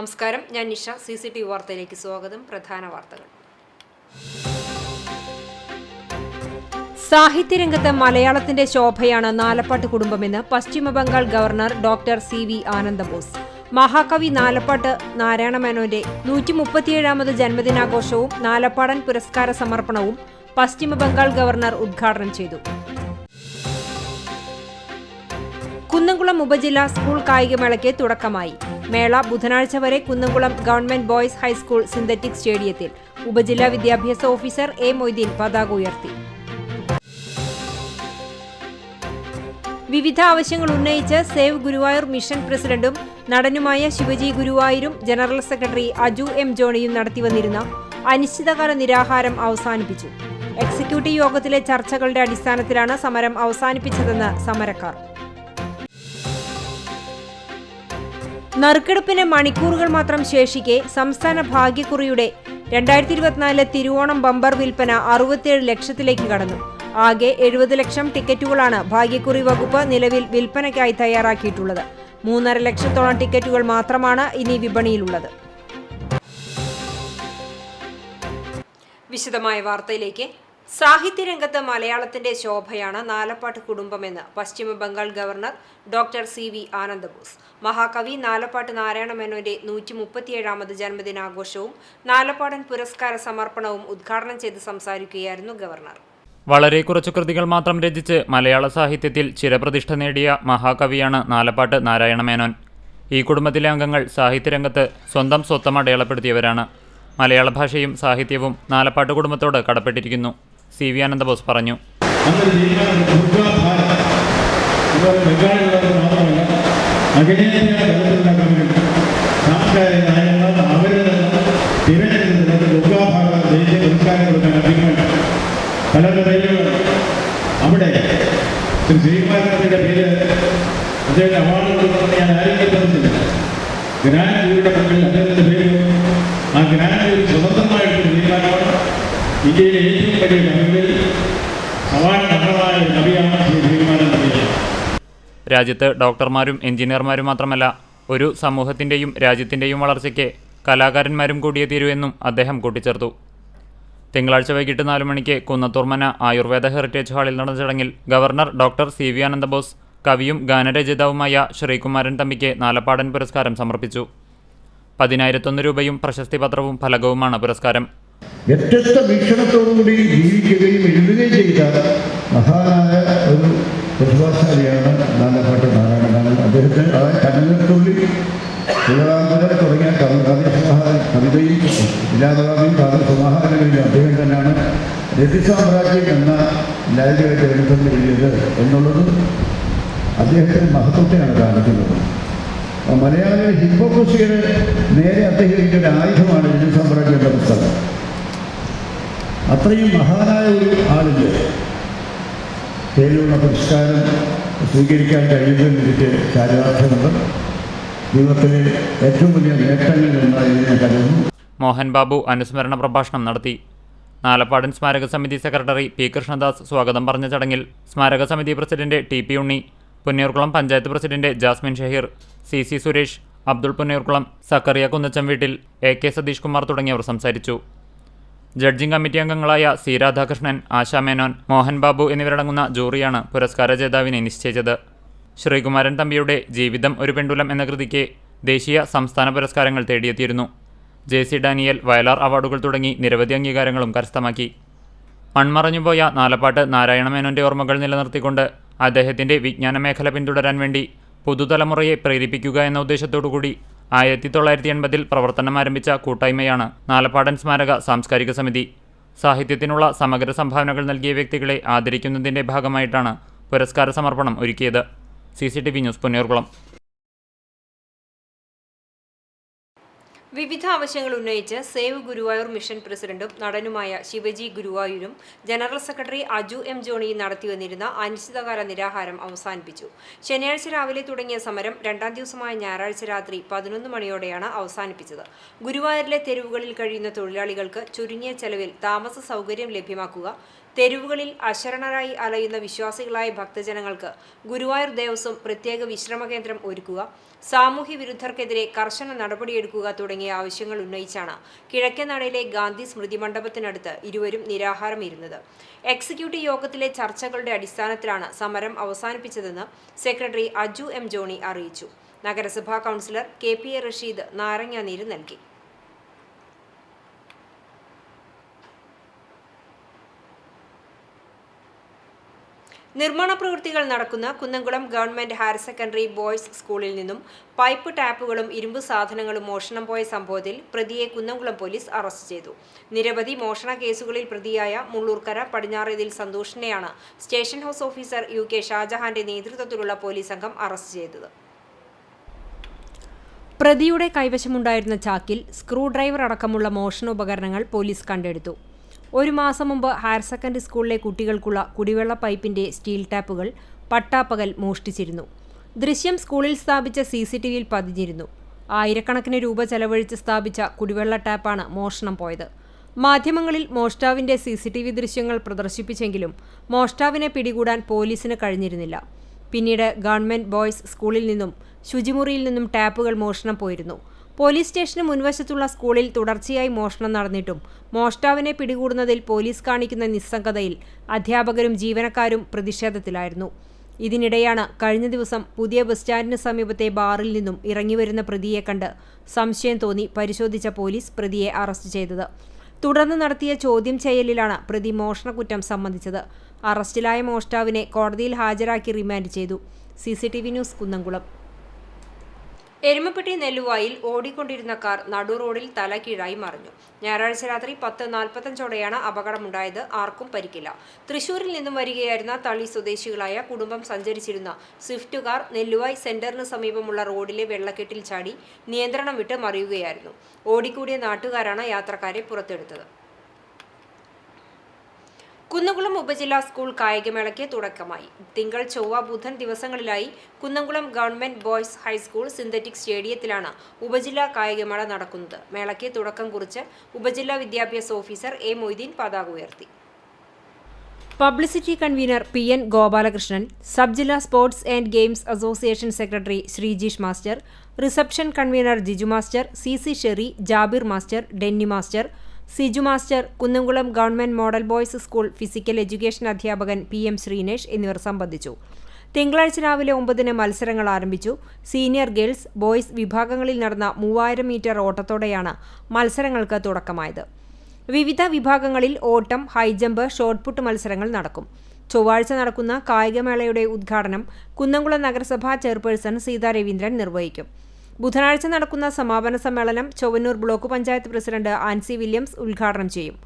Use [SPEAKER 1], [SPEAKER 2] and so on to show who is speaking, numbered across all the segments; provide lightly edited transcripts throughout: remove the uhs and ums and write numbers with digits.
[SPEAKER 1] നമസ്കാരം, ഞാൻ നിഷ. CCTV വാർത്തയിലേക്ക് സ്വാഗതം. പ്രധാന വാർത്തകൾ. സാഹിത്യരംഗത്ത് മലയാളത്തിന്റെ ശോഭയാണ് നാലപ്പാട്ട് കുടുംബമെന്ന് Paschima Bangal governor doctor CV Ananda Bose. മഹാകവി നാലപ്പാട്ട് നാരായണ മേനോന്റെ 137ാമത് ജന്മദിനാഘോഷവും നാലപ്പാടൻ പുരസ്കാര സമർപ്പണവും പശ്ചിമബംഗാൾ ഗവർണർ ഉദ്ഘാടനം ചെയ്തു. കുന്നംകുളം ഉപജില്ലാ സ്കൂൾ കായികമേളയ്ക്ക് തുടക്കമായി. മേള ബുധനാഴ്ച വരെ Kunnamkulam government boys high school synthetic സ്റ്റേഡിയത്തിൽ. ഉപജില്ലാ വിദ്യാഭ്യാസ ഓഫീസർ A. മൊയ്തീൻ പതാക ഉയർത്തി. വിവിധ ആവശ്യങ്ങൾ ഉന്നയിച്ച് സേവ് ഗുരുവായൂർ മിഷൻ പ്രസിഡന്റും നടനുമായ ശിവജി ഗുരുവായൂരും ജനറൽ സെക്രട്ടറി അജു M. ജോണിയും നടത്തിവന്നിരുന്ന അനിശ്ചിതകാല നിരാഹാരം അവസാനിപ്പിച്ചു. എക്സിക്യൂട്ടീവ് യോഗത്തിലെ ചർച്ചകളുടെ അടിസ്ഥാനത്തിലാണ് സമരം അവസാനിപ്പിച്ചതെന്ന് സമരക്കാർ. നറുക്കെടുപ്പിന് മണിക്കൂറുകൾ മാത്രം ശേഷിക്കെ സംസ്ഥാന ഭാഗ്യക്കുറിയുടെ 2024 തിരുവോണം ബമ്പർ വിൽപ്പന 67 ലക്ഷത്തിലേക്ക് കടന്നു. ആകെ 70 ലക്ഷം ടിക്കറ്റുകളാണ് ഭാഗ്യക്കുറി വകുപ്പ് നിലവിൽ വിൽപ്പനയ്ക്കായി തയ്യാറാക്കിയിട്ടുള്ളത്. 3.5 ലക്ഷത്തോളം ടിക്കറ്റുകൾ മാത്രമാണ് ഇനി വിപണിയിലുള്ളത്. വിശദമായ വാർത്തയിലേക്ക്. സാഹിത്യരംഗത്ത് മലയാളത്തിന്റെ ശോഭയാണ് നാലപ്പാട്ട് കുടുംബമെന്ന് Paschima Bangal governor doctor CV Ananda Bose. മഹാകവി നാലപ്പാട്ട് നാരായണ മേനോന്റെ 137ാമത് ജന്മദിനാഘോഷവും നാലപ്പാടൻ പുരസ്കാര സമർപ്പണവും ഉദ്ഘാടനം ചെയ്ത് സംസാരിക്കുകയായിരുന്നു ഗവർണർ.
[SPEAKER 2] വളരെ കുറച്ചു കൃതികൾ മാത്രം രചിച്ച് മലയാള സാഹിത്യത്തിൽ ചിരപ്രതിഷ്ഠ നേടിയ മഹാകവിയാണ് നാലപ്പാട്ട് നാരായണ മേനോൻ. ഈ കുടുംബത്തിലെ അംഗങ്ങൾ സാഹിത്യരംഗത്ത് സ്വന്തം സ്വത്തം അടയാളപ്പെടുത്തിയവരാണ്. മലയാള ഭാഷയും സാഹിത്യവും നാലപ്പാട്ട് കുടുംബത്തോട് കടപ്പെട്ടിരിക്കുന്നു. CV ആനന്ദബോസ് പറഞ്ഞു.
[SPEAKER 3] അവിടെ ശ്രീ ശ്രീകുമാരന്റെ പേര് അദ്ദേഹത്തെ അവാർഡ് കൊടുക്കുന്നത് ഞാൻ ആരെങ്കിലും പറഞ്ഞില്ല. ജ്ഞാനജീവിയുടെ മുമ്പിൽ അദ്ദേഹത്തിന്റെ പേര് ആ ജ്ഞാനജീവി സ്വതന്ത്രമായിട്ട് തീരുമാനമാണ്. ഇന്ത്യയിലെ ഏറ്റവും വലിയ കവികളിൽ സവാനമായ ഒരു കവിയാണ് ശ്രീ ശ്രീകുമാരൻ.
[SPEAKER 2] രാജ്യത്ത് ഡോക്ടർമാരും എഞ്ചിനീയർമാരും മാത്രമല്ല, ഒരു സമൂഹത്തിന്റെയും രാജ്യത്തിന്റെയും വളർച്ചയ്ക്ക് കലാകാരന്മാരും കൂടിയേ തീരുവെന്നും അദ്ദേഹം കൂട്ടിച്ചേർത്തു. തിങ്കളാഴ്ച വൈകിട്ട് 4 മണിക്ക് കുന്നത്തൂർമന ആയുർവേദ ഹെറിറ്റേജ് ഹാളിൽ നടന്ന ചടങ്ങിൽ ഗവർണർ ഡോക്ടർ CV ആനന്ദബോസ് കവിയും ഗാനരചയിതാവുമായ ശ്രീകുമാരൻ തമ്പിക്ക് നാലപ്പാടൻ പുരസ്കാരം സമർപ്പിച്ചു. 10,001 രൂപയും പ്രശസ്തി പത്രവും ഫലകവുമാണ് പുരസ്കാരം.
[SPEAKER 3] വ്യത്യസ്ത വീക്ഷണത്തോടുകൂടി ജീവിക്കുകയും എഴുതുകയും ചെയ്ത മഹാനായ ഒരു പ്രതിഭാശാലിയാണ് നാലപ്പാട്ട് നാരായണ മേനോൻ. അദ്ദേഹത്തിന് കണ്ണൂർത്തുള്ളി തിരുവിതാംകൂർ തുടങ്ങിയ കവിതയും വിലാപകാവ്യം കാവ്യസമാഹാരങ്ങളിലും അദ്ദേഹം തന്നെയാണ് രതിസാമ്രാജ്യം എന്ന ലൈബ്രറിയുടെ ഗ്രന്ഥം എഴുതിയത് എന്നുള്ളത് അദ്ദേഹത്തിന് മഹത്വത്തെയാണ് കാണിക്കുന്നത്. മലയാള ഹിപ്പോക്രസിയുടെ നേരെ അദ്ദേഹത്തിൻ്റെ ഒരു ആയുധമാണ് രതിസാമ്രാജ്യം എന്ന പുസ്തകം. അത്രയും മഹാനായ ഒരു ആളിൻ്റെ പേരിലുള്ള പുരസ്കാരം സ്വീകരിക്കാൻ കഴിയുന്നതിൽ എനിക്ക് ചാരിതാർത്ഥ്യമുണ്ട്. ജീവിതത്തിലെ ഏറ്റവും വലിയ നേട്ടങ്ങളിൽ ഒന്നായി ഞാൻ കരുതുന്നു.
[SPEAKER 2] മോഹൻ ബാബു അനുസ്മരണ പ്രഭാഷണം നടത്തി. നാലപ്പാടൻ സ്മാരക സമിതി സെക്രട്ടറി P. കൃഷ്ണദാസ് സ്വാഗതം പറഞ്ഞ ചടങ്ങിൽ സ്മാരക സമിതി president TP Unni, Punnayurkulam panchayat president Jasmin Shaheer, CC Suresh, Abdul Punnayurkulam, Zacharia Kunnacham വീട്ടിൽ, AK സതീഷ് കുമാർ തുടങ്ങിയവർ സംസാരിച്ചു. ജഡ്ജിംഗ് കമ്മിറ്റി അംഗങ്ങളായ C. രാധാകൃഷ്ണൻ, ആശാ മേനോൻ, മോഹൻ ബാബു എന്നിവരടങ്ങുന്ന ജൂറിയാണ് പുരസ്കാര ജേതാവിനെ നിശ്ചയിച്ചത്. ശ്രീകുമാരൻ തമ്പിയുടെ ജീവിതം ഒരു പെണ്ടുലം എന്ന കൃതിക്ക് ദേശീയ സംസ്ഥാന പുരസ്കാരങ്ങൾ തേടിയെത്തിയിരുന്നു. JC ഡാനിയൽ, വയലാർ അവാർഡുകൾ തുടങ്ങി നിരവധി അംഗീകാരങ്ങളും കരസ്ഥമാക്കി. മൺമറഞ്ഞുപോയ നാലപ്പാട്ട് നാരായണ മേനോന്റെ ഓർമ്മകൾ നിലനിർത്തിക്കൊണ്ട് അദ്ദേഹത്തിന്റെ വിജ്ഞാന മേഖല പിന്തുടരാൻ വേണ്ടി പുതുതലമുറയെ പ്രേരിപ്പിക്കുക എന്ന ഉദ്ദേശത്തോടുകൂടി 1980 പ്രവർത്തനം ആരംഭിച്ച കൂട്ടായ്മയാണ് നാലപ്പാടൻ സ്മാരക സാംസ്കാരിക സമിതി. സാഹിത്യത്തിനുള്ള സമഗ്ര സംഭാവനകൾ നൽകിയ വ്യക്തികളെ ആദരിക്കുന്നതിന്റെ ഭാഗമായിട്ടാണ് പുരസ്കാര സമർപ്പണം ഒരുക്കിയത്. CCTV news, Punnayurkulam.
[SPEAKER 1] വിവിധ ആവശ്യങ്ങൾ ഉന്നയിച്ച് സേവ് ഗുരുവായൂർ മിഷൻ പ്രസിഡന്റും നടനുമായ ശിവജി ഗുരുവായൂരും ജനറൽ സെക്രട്ടറി അജു M. ജോണിയും നടത്തിവന്നിരുന്ന അനിശ്ചിതകാല നിരാഹാരം അവസാനിപ്പിച്ചു. ശനിയാഴ്ച രാവിലെ തുടങ്ങിയ സമരം 2ാം ദിവസമായ ഞായറാഴ്ച രാത്രി 11 മണിയോടെയാണ് അവസാനിപ്പിച്ചത്. ഗുരുവായൂരിലെ തെരുവുകളിൽ കഴിയുന്ന തൊഴിലാളികൾക്ക് ചുരുങ്ങിയ ചെലവിൽ താമസ സൗകര്യം ലഭ്യമാക്കുക, തെരുവുകളിൽ അശരണരായി അലയുന്ന വിശ്വാസികളായ ഭക്തജനങ്ങൾക്ക് ഗുരുവായൂർ ദേവസ്വം പ്രത്യേക വിശ്രമ കേന്ദ്രം ഒരുക്കുക, സാമൂഹ്യ വിരുദ്ധർക്കെതിരെ കർശന നടപടിയെടുക്കുക തുടങ്ങിയ ആവശ്യങ്ങൾ ഉന്നയിച്ചാണ് കിഴക്കേനടയിലെ ഗാന്ധി സ്മൃതി മണ്ഡപത്തിനടുത്ത് ഇരുവരും നിരാഹാരം ഇരുന്നത്. എക്സിക്യൂട്ടീവ് യോഗത്തിലെ ചർച്ചകളുടെ അടിസ്ഥാനത്തിലാണ് സമരം അവസാനിപ്പിച്ചതെന്ന് സെക്രട്ടറി അജു എം ജോണി അറിയിച്ചു. നഗരസഭാ കൗൺസിലർ KPA റഷീദ് നാരങ്ങാനീര് നൽകി. നിർമ്മാണ പ്രവൃത്തികൾ നടക്കുന്ന Kunnamkulam government higher secondary boys സ്കൂളിൽ നിന്നും പൈപ്പ് ടാപ്പുകളും ഇരുമ്പ് സാധനങ്ങളും മോഷണം പോയ സംഭവത്തിൽ പ്രതിയെ കുന്നംകുളം പോലീസ് അറസ്റ്റ് ചെയ്തു. നിരവധി മോഷണ കേസുകളിൽ പ്രതിയായ മുള്ളൂർക്കര പടിഞ്ഞാറേതിൽ സന്തോഷിനെയാണ് സ്റ്റേഷൻ ഹൗസ് ഓഫീസർ UK ഷാജഹാന്റെ നേതൃത്വത്തിലുള്ള പോലീസ് സംഘം അറസ്റ്റ് ചെയ്തത്. പ്രതിയുടെ കൈവശമുണ്ടായിരുന്ന ചാക്കിൽ സ്ക്രൂ ഡ്രൈവർ അടക്കമുള്ള മോഷണോപകരണങ്ങൾ പോലീസ് കണ്ടെടുത്തു. 1 മാസം മുമ്പ് ഹയർ സെക്കൻഡറി സ്കൂളിലെ കുട്ടികൾക്കുള്ള കുടിവെള്ള പൈപ്പിന്റെ സ്റ്റീൽ ടാപ്പുകൾ പട്ടാപ്പകൽ മോഷ്ടിച്ചിരുന്നു. ദൃശ്യം സ്കൂളിൽ സ്ഥാപിച്ച CCTVയിൽ പതിഞ്ഞിരുന്നു. ആയിരക്കണക്കിന് രൂപ ചെലവഴിച്ച് സ്ഥാപിച്ച കുടിവെള്ള ടാപ്പാണ് മോഷണം പോയത്. മാധ്യമങ്ങളിൽ മോഷ്ടാവിന്റെ CCTV ദൃശ്യങ്ങൾ പ്രദർശിപ്പിച്ചെങ്കിലും മോഷ്ടാവിനെ പിടികൂടാൻ പോലീസിന് കഴിഞ്ഞിരുന്നില്ല. പിന്നീട് ഗവൺമെന്റ് ബോയ്സ് സ്കൂളിൽ നിന്നും ശുചിമുറിയിൽ നിന്നും ടാപ്പുകൾ മോഷണം പോയിരുന്നു. പോലീസ് സ്റ്റേഷന് മുൻവശത്തുള്ള സ്കൂളിൽ തുടർച്ചയായി മോഷണം നടന്നിട്ടും മോഷ്ടാവിനെ പിടികൂടുന്നതിൽ പോലീസ് കാണിക്കുന്ന നിസ്സംഗതയിൽ അധ്യാപകരും ജീവനക്കാരും പ്രതിഷേധത്തിലായിരുന്നു. ഇതിനിടെയാണ് കഴിഞ്ഞ ദിവസം പുതിയ ബസ് സ്റ്റാൻഡിന് സമീപത്തെ ബാറിൽ നിന്നും ഇറങ്ങിവരുന്ന പ്രതിയെ കണ്ട് സംശയം തോന്നി പരിശോധിച്ച പോലീസ് പ്രതിയെ അറസ്റ്റ് ചെയ്തത്. തുടർന്ന് നടത്തിയ ചോദ്യം ചെയ്യലിലാണ് പ്രതി മോഷണക്കുറ്റം സമ്മതിച്ചത്. അറസ്റ്റിലായ മോഷ്ടാവിനെ കോടതിയിൽ ഹാജരാക്കി റിമാൻഡ് ചെയ്തു. CCTV news Kunnamkulam. എരുമപ്പെട്ടി നെല്ലുവായിൽ ഓടിക്കൊണ്ടിരുന്ന കാർ നടു റോഡിൽ തലകീഴായി മറിഞ്ഞു. ഞായറാഴ്ച രാത്രി 10:45ഓടെയാണ് അപകടമുണ്ടായത്. ആർക്കും പരിക്കില്ല. തൃശൂരിൽ നിന്നും വരികയായിരുന്ന തളി സ്വദേശികളായ കുടുംബം സഞ്ചരിച്ചിരുന്ന സ്വിഫ്റ്റ് കാർ നെല്ലുവായ് സെന്ററിന് സമീപമുള്ള റോഡിലെ വെള്ളക്കെട്ടിൽ ചാടി നിയന്ത്രണം വിട്ട് മറിയുകയായിരുന്നു. ഓടിക്കൂടിയ നാട്ടുകാരാണ് യാത്രക്കാരെ പുറത്തെടുത്തത്. കുന്നംകുളം ഉപജില്ലാ സ്കൂൾ കായികമേളയ്ക്ക് തുടക്കമായി. തിങ്കൾ, ചൊവ്വ, ബുധൻ ദിവസങ്ങളിലായി Kunnamkulam government boys high school synthetic സ്റ്റേഡിയത്തിലാണ് ഉപജില്ലാ കായികമേള നടക്കുന്നത്. മേളയ്ക്ക് തുടക്കം കുറിച്ച് ഉപജില്ലാ വിദ്യാഭ്യാസ ഓഫീസർ A. മൊയ്തീൻ പതാക ഉയർത്തി. Publicity convener PN Gopalakrishnan, sub ജില്ലാ sports and games association secretary Sreejeesh master, reception convener Jiju master, CC Sherry, Jabir master, Denny master, Siju master, Kunnamkulam government model boys school physical education അധ്യാപകൻ PM ശ്രീനേഷ് എന്നിവർ സംബന്ധിച്ചു. തിങ്കളാഴ്ച രാവിലെ 9-ന് മത്സരങ്ങൾ ആരംഭിച്ചു. സീനിയർ ഗേൾസ്, ബോയ്സ് വിഭാഗങ്ങളിൽ നടന്ന 3000 മീറ്റർ ഓട്ടത്തോടെയാണ് മത്സരങ്ങൾക്ക് തുടക്കമായത്. വിവിധ വിഭാഗങ്ങളിൽ ഓട്ടം, ഹൈജമ്പ്, ഷോട്ട്പുട്ട് മത്സരങ്ങൾ നടക്കും. ചൊവ്വാഴ്ച നടക്കുന്ന കായികമേളയുടെ ഉദ്ഘാടനം കുന്നംകുളം നഗരസഭാ ചെയർപേഴ്സൺ സീതാ രവീന്ദ്രൻ നിർവഹിക്കും. ബുധനാഴ്ച നടക്കുന്ന സമാപന സമ്മേളനം Chowwannur block panchayat president Ancy Williams ഉദ്ഘാടനം ചെയ്യും.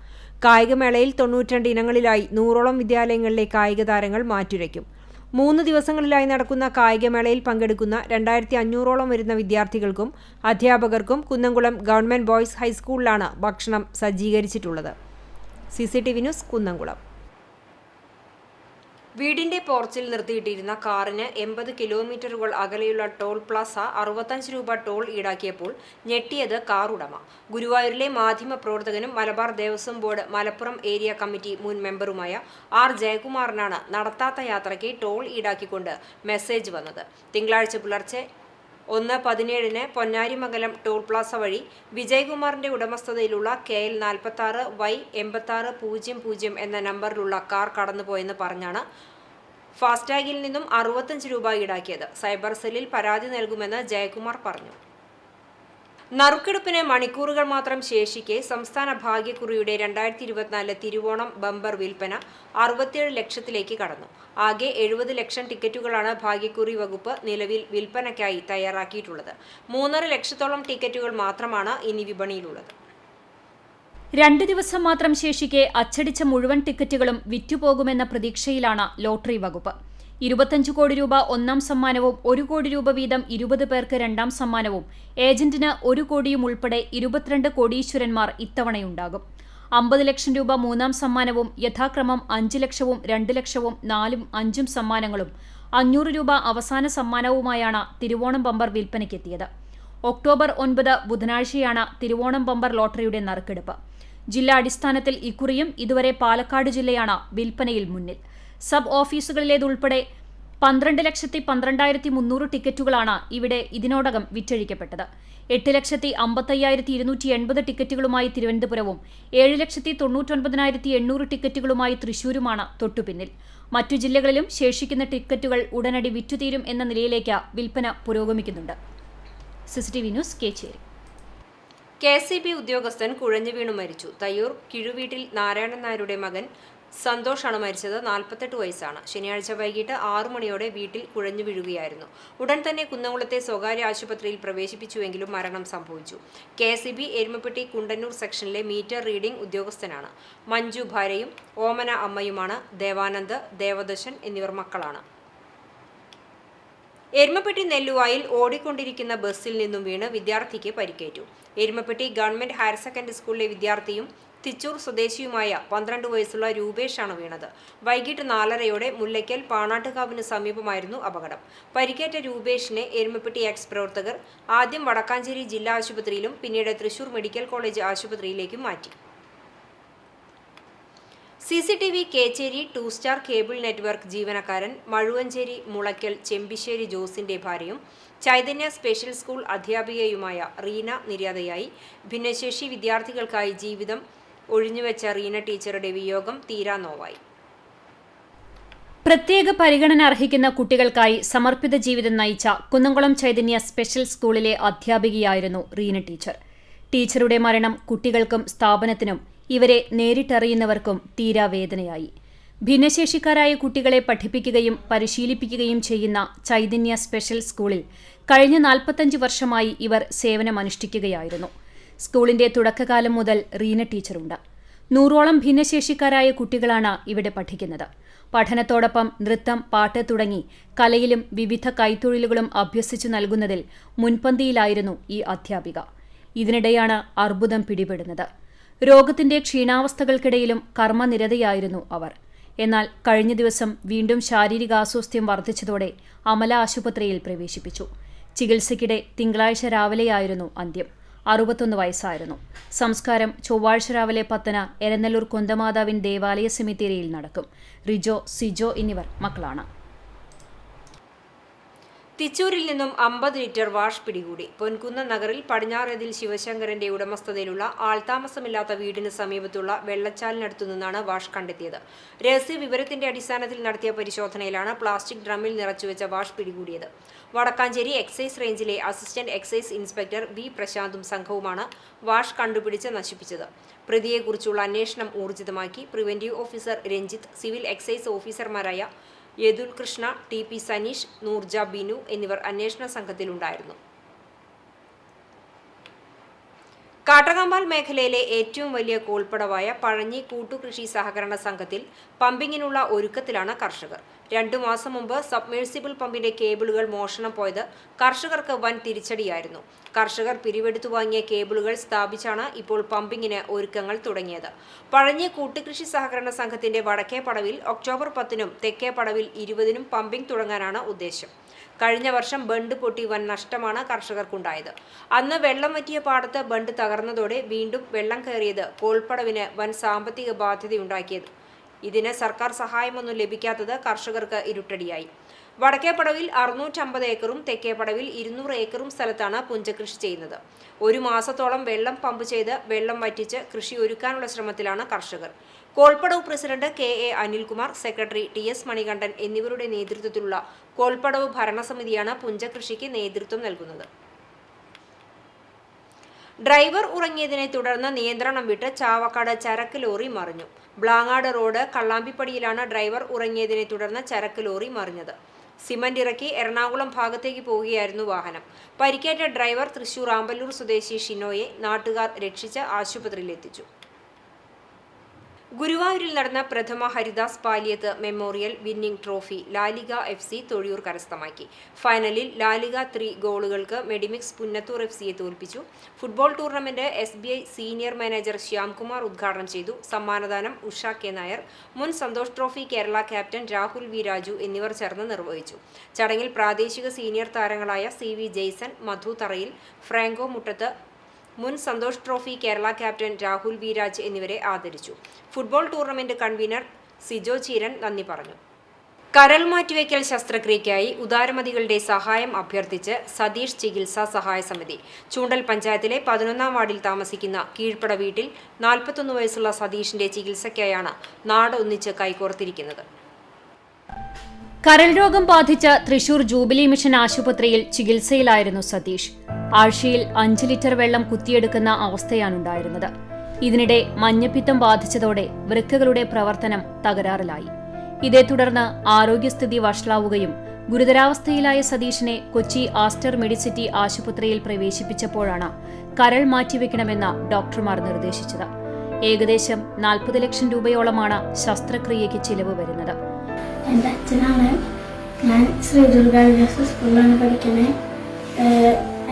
[SPEAKER 1] കായികമേളയിൽ 92 ഇനങ്ങളിലായി 100ഓളം വിദ്യാലയങ്ങളിലെ കായിക താരങ്ങൾ മാറ്റുരയ്ക്കും. 3 ദിവസങ്ങളിലായി നടക്കുന്ന കായികമേളയിൽ പങ്കെടുക്കുന്ന 2500ഓളം വരുന്ന വിദ്യാർത്ഥികൾക്കും അധ്യാപകർക്കും കുന്നംകുളം ഗവൺമെന്റ് ബോയ്സ് ഹൈസ്കൂളിലാണ് ഭക്ഷണം സജ്ജീകരിച്ചിട്ടുള്ളത്. CCTV news Kunnamkulam. വീടിന്റെ പോർച്ചിൽ നിർത്തിയിട്ടിരുന്ന കാറിന് 80 കിലോമീറ്ററുകൾ അകലെയുള്ള ടോൾ പ്ലാസ 65 രൂപ ടോൾ ഈടാക്കിയപ്പോൾ ഞെട്ടിയത് കാർ ഉടമ. ഗുരുവായൂരിലെ മാധ്യമ പ്രവർത്തകനും Malabar Devaswom board Malappuram area committee മുൻ മെമ്പറുമായ R. ജയകുമാറിനാണ് നടത്താത്ത യാത്രയ്ക്ക് ടോൾ ഈടാക്കിക്കൊണ്ട് മെസ്സേജ് വന്നത്. തിങ്കളാഴ്ച പുലർച്ചെ 1:17-ന് പൊന്നാരിമംഗലം ടോൾ പ്ലാസ വഴി വിജയകുമാറിന്റെ ഉടമസ്ഥതയിലുള്ള KL 46Y8600 എന്ന നമ്പറിലുള്ള കാർ കടന്നുപോയെന്ന് പറഞ്ഞാണ് ഫാസ്ടാഗിൽ നിന്നും 65 രൂപ ഈടാക്കിയത്. സൈബർ സെല്ലിൽ പരാതി നൽകുമെന്ന് ജയകുമാർ പറഞ്ഞു. നറുക്കെടുപ്പിന് മണിക്കൂറുകൾ മാത്രം ശേഷിക്കെ സംസ്ഥാന ഭാഗ്യക്കുറിയുടെ 2024 തിരുവോണം ബമ്പർ വിൽപ്പന 67 ലക്ഷത്തിലേക്ക് കടന്നു. ആകെ 70 ലക്ഷം ടിക്കറ്റുകളാണ് ഭാഗ്യക്കുറി വകുപ്പ് നിലവിൽ വിൽപ്പനയ്ക്കായി തയ്യാറാക്കിയിട്ടുള്ളത്. 3.5 ലക്ഷത്തോളം ടിക്കറ്റുകൾ മാത്രമാണ് ഇനി വിപണിയിലുള്ളത്.
[SPEAKER 4] 2 ദിവസം മാത്രം ശേഷിക്കെ അച്ചടിച്ച മുഴുവൻ ടിക്കറ്റുകളും വിറ്റുപോകുമെന്ന പ്രതീക്ഷയിലാണ് ലോട്ടറി വകുപ്പ്. 25 കോടി രൂപ ഒന്നാം സമ്മാനവും 1 കോടി രൂപ വീതം 20 പേർക്ക് രണ്ടാം സമ്മാനവും ഏജന്റിന് 1 കോടിയും ഉൾപ്പെടെ 22 കോടീശ്വരന്മാർ ഇത്തവണയുണ്ടാകും. 50 ലക്ഷം രൂപ മൂന്നാം സമ്മാനവും യഥാക്രമം 5 ലക്ഷവും 2 ലക്ഷവും 4ഉം 5ഉം സമ്മാനങ്ങളും 500 രൂപ അവസാന സമ്മാനവുമായാണ് തിരുവോണം ബമ്പർ വിൽപ്പനയ്ക്കെത്തിയത്. ഒക്ടോബർ 9 ബുധനാഴ്ചയാണ് തിരുവോണം ബമ്പർ ലോട്ടറിയുടെ നറുക്കെടുപ്പ്. ജില്ലാ അടിസ്ഥാനത്തിൽ ഇക്കുറിയും ഇതുവരെ പാലക്കാട് ജില്ലയാണ് വിൽപ്പനയിൽ മുന്നിൽ. സബ് ഓഫീസുകളിലേതുൾപ്പെടെ 12,12,300 ടിക്കറ്റുകളാണ് ഇവിടെ ഇതിനോടകം വിറ്റഴിക്കപ്പെട്ടത്. 8,55,280 ടിക്കറ്റുകളുമായി തിരുവനന്തപുരവും 7,99,800 ടിക്കറ്റുകളുമായി തൃശൂരുമാണ് തൊട്ടുപിന്നിൽ. മറ്റു ജില്ലകളിലും ശേഷിക്കുന്ന ടിക്കറ്റുകൾ ഉടനടി വിറ്റുതീരും എന്ന നിലയിലേക്ക് വിൽപ്പന പുരോഗമിക്കുന്നുണ്ട്. CCTV news, Kechery.
[SPEAKER 1] KCB ഉദ്യോഗസ്ഥൻ കുഴഞ്ഞു വീണു മരിച്ചു. തയ്യൂർ കിഴുവീട്ടിൽ നാരായണൻ നായരുടെ മകൻ സന്തോഷാണ് മരിച്ചത്. 48 വയസ്സാണ്. ശനിയാഴ്ച വൈകിട്ട് 6 മണിയോടെ വീട്ടിൽ കുഴഞ്ഞു വീഴുകയായിരുന്നു. ഉടൻ തന്നെ കുന്നംകുളത്തെ സ്വകാര്യ ആശുപത്രിയിൽ പ്രവേശിപ്പിച്ചുവെങ്കിലും മരണം സംഭവിച്ചു. KCB എരുമപ്പെട്ടി കുണ്ടന്നൂർ സെക്ഷനിലെ മീറ്റർ റീഡിംഗ് ഉദ്യോഗസ്ഥനാണ്. മഞ്ജു ഭാര്യയും ഓമന അമ്മയുമാണ്. ദേവാനന്ദ്, ദേവദശൻ എന്നിവർ മക്കളാണ്. എരുമപ്പെട്ടി നെല്ലുവായിൽ ഓടിക്കൊണ്ടിരിക്കുന്ന ബസ്സിൽ നിന്നും വീണ് വിദ്യാർത്ഥിക്ക് പരിക്കേറ്റു. എരുമപ്പെട്ടി ഗവൺമെന്റ് ഹയർ സെക്കൻഡറി സ്കൂളിലെ വിദ്യാർത്ഥിയും തിച്ചൂർ സ്വദേശിയുമായ 12 വയസ്സുള്ള രൂപേഷാണ് വീണത്. വൈകിട്ട് 4:30യോടെ മുല്ലയ്ക്കൽ പാണാട്ടുകാവിന് സമീപമായിരുന്നു അപകടം. പരിക്കേറ്റ രൂപേഷിനെ എരുമപ്പെട്ടി എക്സ് പ്രവർത്തകർ ആദ്യം വടക്കാഞ്ചേരി ജില്ലാ ആശുപത്രിയിലും പിന്നീട് തൃശൂർ മെഡിക്കൽ കോളേജ് ആശുപത്രിയിലേക്കും മാറ്റി. CCTV Kechery 2 star cable network ജീവനക്കാരൻ മഴുവഞ്ചേരി മുളയ്ക്കൽ ചെമ്പിശ്ശേരി ജോസിന്റെ ഭാര്യയും ചൈതന്യ സ്പെഷ്യൽ സ്കൂൾ അധ്യാപികയുമായ റീന നിര്യാതയായി. ഭിന്നശേഷി വിദ്യാർത്ഥികൾക്കായി ജീവിതം ഒഴിഞ്ഞുവെച്ച റീന ടീച്ചറുടെ വിയോഗം തീരാനോവായി.
[SPEAKER 4] പ്രത്യേക പരിഗണന അർഹിക്കുന്ന കുട്ടികൾക്കായി സമർപ്പിത ജീവിതം നയിച്ച കുന്നംകുളം ചൈതന്യ സ്പെഷ്യൽ സ്കൂളിലെ അധ്യാപികയായിരുന്നു റീന ടീച്ചർ. ടീച്ചറുടെ മരണം കുട്ടികൾക്കും സ്ഥാപനത്തിനും ഇവരെ നേരിട്ടറിയുന്നവർക്കും തീരാവേദനയായി. ഭിന്നശേഷിക്കാരായ കുട്ടികളെ പഠിപ്പിക്കുകയും പരിശീലിപ്പിക്കുകയും ചെയ്യുന്ന ചൈതന്യ സ്പെഷ്യൽ സ്കൂളിൽ കഴിഞ്ഞ 45 വർഷമായി ഇവർ സേവനമനുഷ്ഠിക്കുകയായിരുന്നു. സ്കൂളിന്റെ തുടക്കകാലം മുതൽ റീന ടീച്ചറുണ്ട്. 100ഓളം ഭിന്നശേഷിക്കാരായ കുട്ടികളാണ് ഇവിടെ പഠിക്കുന്നത്. പഠനത്തോടൊപ്പം നൃത്തം, പാട്ട് തുടങ്ങി കലയിലും വിവിധ കൈത്തൊഴിലുകളും അഭ്യസിച്ചു നൽകുന്നതിൽ മുൻപന്തിയിലായിരുന്നു ഈ അധ്യാപിക. ഇതിനിടെയാണ് അർബുദം പിടിപെടുന്നത്. രോഗത്തിന്റെ ക്ഷീണാവസ്ഥകൾക്കിടയിലും കർമ്മനിരതയായിരുന്നു അവർ. എന്നാൽ കഴിഞ്ഞ ദിവസം വീണ്ടും ശാരീരികാസ്വാസ്ഥ്യം വർദ്ധിച്ചതോടെ അമല ആശുപത്രിയിൽ പ്രവേശിപ്പിച്ചു. ചികിത്സയ്ക്കിടെ തിങ്കളാഴ്ച രാവിലെയായിരുന്നു അന്ത്യം. 61 വയസ്സായിരുന്നു. സംസ്കാരം ചൊവ്വാഴ്ച രാവിലെ 10-ന് എരനല്ലൂർ കൊന്തമാതാവിൻ ദേവാലയ സെമിത്തേരിയിൽ നടക്കും. റിജോ, സിജോ എന്നിവർ മക്കളാണ്.
[SPEAKER 1] തിച്ചൂരിൽ നിന്നും 50 ലിറ്റർ വാഷ് പിടികൂടി. പൊൻകുന്നം നഗറിൽ പടിഞ്ഞാറേതിൽ ശിവശങ്കരന്റെ ഉടമസ്ഥതയിലുള്ള ആൾതാമസമില്ലാത്ത വീടിന് സമീപത്തുള്ള വെള്ളച്ചാലിനടുത്തു നിന്നാണ് വാഷ് കണ്ടെത്തിയത്. രഹസ്യ വിവരത്തിന്റെ അടിസ്ഥാനത്തിൽ നടത്തിയ പരിശോധനയിലാണ് പ്ലാസ്റ്റിക് ഡ്രമ്മിൽ നിറച്ചുവെച്ച വാഷ് പിടികൂടിയത്. വടക്കാഞ്ചേരി എക്സൈസ് റേഞ്ചിലെ അസിസ്റ്റന്റ് എക്സൈസ് ഇൻസ്പെക്ടർ വി പ്രശാന്തും സംഘവുമാണ് വാഷ് കണ്ടുപിടിച്ച് നശിപ്പിച്ചത്. പ്രതിയെക്കുറിച്ചുള്ള അന്വേഷണം ഊർജിതമാക്കി. Preventive officer Ranjith, civil excise ഓഫീസർമാരായ യദുൽ കൃഷ്ണ, TP സനീഷ്, നൂർജ ബിനു എന്നിവർ അന്വേഷണ സംഘത്തിലുണ്ടായിരുന്നു. കാട്ടകമ്പാൽ മേഖലയിലെ ഏറ്റവും വലിയ കോൾപ്പടവായ പഴഞ്ഞി കൂട്ടുകൃഷി സഹകരണ സംഘത്തിൽ പമ്പിങ്ങിനുള്ള ഒരുക്കത്തിലാണ് കർഷകർ. 2 മാസം മുമ്പ് സബ്മേഴ്സിബിൾ പമ്പിന്റെ കേബിളുകൾ മോഷണം പോയത് കർഷകർക്ക് വൻ തിരിച്ചടിയായിരുന്നു. കർഷകർ പിരിവെടുത്തു വാങ്ങിയ കേബിളുകൾ സ്ഥാപിച്ചാണ് ഇപ്പോൾ പമ്പിങ്ങിന് ഒരുക്കങ്ങൾ തുടങ്ങിയത്. പഴഞ്ഞി കൂട്ടുകൃഷി സഹകരണ സംഘത്തിന്റെ വടക്കേ പടവിൽ ഒക്ടോബർ 10-നും തെക്കേ പടവിൽ 20-നും പമ്പിംഗ് തുടങ്ങാനാണ് ഉദ്ദേശം. കഴിഞ്ഞ വർഷം ബണ്ട് പൊട്ടി വൻ നഷ്ടമാണ് കർഷകർക്കുണ്ടായത്. അന്ന് വെള്ളം വറ്റിയ പാടത്ത് ബണ്ട് തകർന്നതോടെ വീണ്ടും വെള്ളം കയറിയത് കോൾപ്പടവിന് വൻ സാമ്പത്തിക ബാധ്യതയുണ്ടാക്കിയത്. ഇതിന് സർക്കാർ സഹായമൊന്നും ലഭിക്കാത്തത് കർഷകർക്ക് ഇരുട്ടടിയായി. വടക്കേ പടവിൽ 650 ഏക്കറും തെക്കേ പടവിൽ 200 ഏക്കറും സ്ഥലത്താണ് പുഞ്ചകൃഷി ചെയ്യുന്നത്. 1 മാസത്തോളം വെള്ളം പമ്പ് ചെയ്ത് വെള്ളം വറ്റിച്ച് കൃഷി ഒരുക്കാനുള്ള ശ്രമത്തിലാണ് കർഷകർ. കോൾപ്പടവ് president KA Anilkumar, secretary TS Manikandan എന്നിവരുടെ നേതൃത്വത്തിലുള്ള കോൾപ്പടവ് ഭരണസമിതിയാണ് പുഞ്ചകൃഷിക്ക് നേതൃത്വം നൽകുന്നത്. ഡ്രൈവർ ഉറങ്ങിയതിനെ തുടർന്ന് നിയന്ത്രണം വിട്ട് ചാവക്കാട് ചരക്ക് ലോറി മറിഞ്ഞു. ബ്ലാങ്ങാട് റോഡ് കള്ളാമ്പിപ്പടിയിലാണ് ഡ്രൈവർ ഉറങ്ങിയതിനെ തുടർന്ന് ചരക്ക് ലോറി മറിഞ്ഞത്. സിമന്റ് ഇറക്കി എറണാകുളം ഭാഗത്തേക്ക് പോവുകയായിരുന്നു വാഹനം. പരിക്കേറ്റ ഡ്രൈവർ തൃശൂർ ആമ്പല്ലൂർ സ്വദേശി ഷിനോയെ നാട്ടുകാർ രക്ഷിച്ച് ആശുപത്രിയിലെത്തിച്ചു. ഗുരുവായൂരിൽ നടന്ന പ്രഥമ Haridas Paliyath memorial winning trophy LaLiga FC Thozhiyur കരസ്ഥമാക്കി. ഫൈനലിൽ ലാലിഗ 3 ഗോളുകൾക്ക് മെഡിമിക്സ് പുന്നത്തൂർ FCയെ തോൽപ്പിച്ചു. Football tournament SBI senior manager Shyamkumar ഉദ്ഘാടനം ചെയ്തു. സമ്മാനദാനം ഉഷ K. നായർ, മുൻ Santosh trophy Kerala captain Rahul V. Raju എന്നിവർ ചേർന്ന് നിർവഹിച്ചു. ചടങ്ങിൽ പ്രാദേശിക സീനിയർ താരങ്ങളായ CV ജെയ്സൺ, മധു തറയിൽ, ഫ്രാങ്കോ മുട്ടത്ത്, മുൻ Santosh trophy Kerala captain Rahul V Raj എന്നിവരെ ആദരിച്ചു. Football tournament convener Sijo Cheeran നന്ദി പറഞ്ഞു. കരൾ മാറ്റിവെക്കൽ ശസ്ത്രക്രിയയ്ക്കായി ഉദാരമതികളുടെ സഹായം അഭ്യർത്ഥിച്ച് സതീഷ് ചികിത്സാ സഹായ സമിതി. ചൂണ്ടൽ പഞ്ചായത്തിലെ 11-ാം വാർഡിൽ താമസിക്കുന്ന കീഴ്പ്പട വീട്ടിൽ 41 വയസ്സുള്ള സതീഷിന്റെ ചികിത്സയ്ക്കായാണ് നാട് ഒന്നിച്ച് കൈകോർത്തിരിക്കുന്നത്.
[SPEAKER 4] കരൾ രോഗം ബാധിച്ച തൃശൂർ ജൂബിലി മിഷൻ ആശുപത്രിയിൽ ചികിത്സയിലായിരുന്നു സതീഷ്. ആഴ്ചയിൽ 5 ലിറ്റർ വെള്ളം കുത്തിയെടുക്കുന്ന അവസ്ഥയാണുണ്ടായിരുന്നത്. ഇതിനിടെ മഞ്ഞപ്പിത്തം ബാധിച്ചതോടെ വൃക്കകളുടെ പ്രവർത്തനം തകരാറിലായി. ഇതേ തുടർന്ന് ആരോഗ്യസ്ഥിതി വഷളാവുകയും ഗുരുതരാവസ്ഥയിലായ സതീഷിനെ കൊച്ചി ആസ്റ്റർ മെഡിസിറ്റി ആശുപത്രിയിൽ പ്രവേശിപ്പിച്ചപ്പോഴാണ് കരൾ മാറ്റിവെക്കണമെന്ന് ഡോക്ടർമാർ നിർദ്ദേശിച്ചത്. ഏകദേശം 40 ലക്ഷം രൂപയോളമാണ് ശസ്ത്രക്രിയയ്ക്ക് ചിലവ് വരുന്നത്.
[SPEAKER 5] എൻ്റെ അച്ഛനാണ്. ഞാൻ ശ്രീ ദുർഗ സ്കൂളിലാണ് പഠിക്കുന്നത്.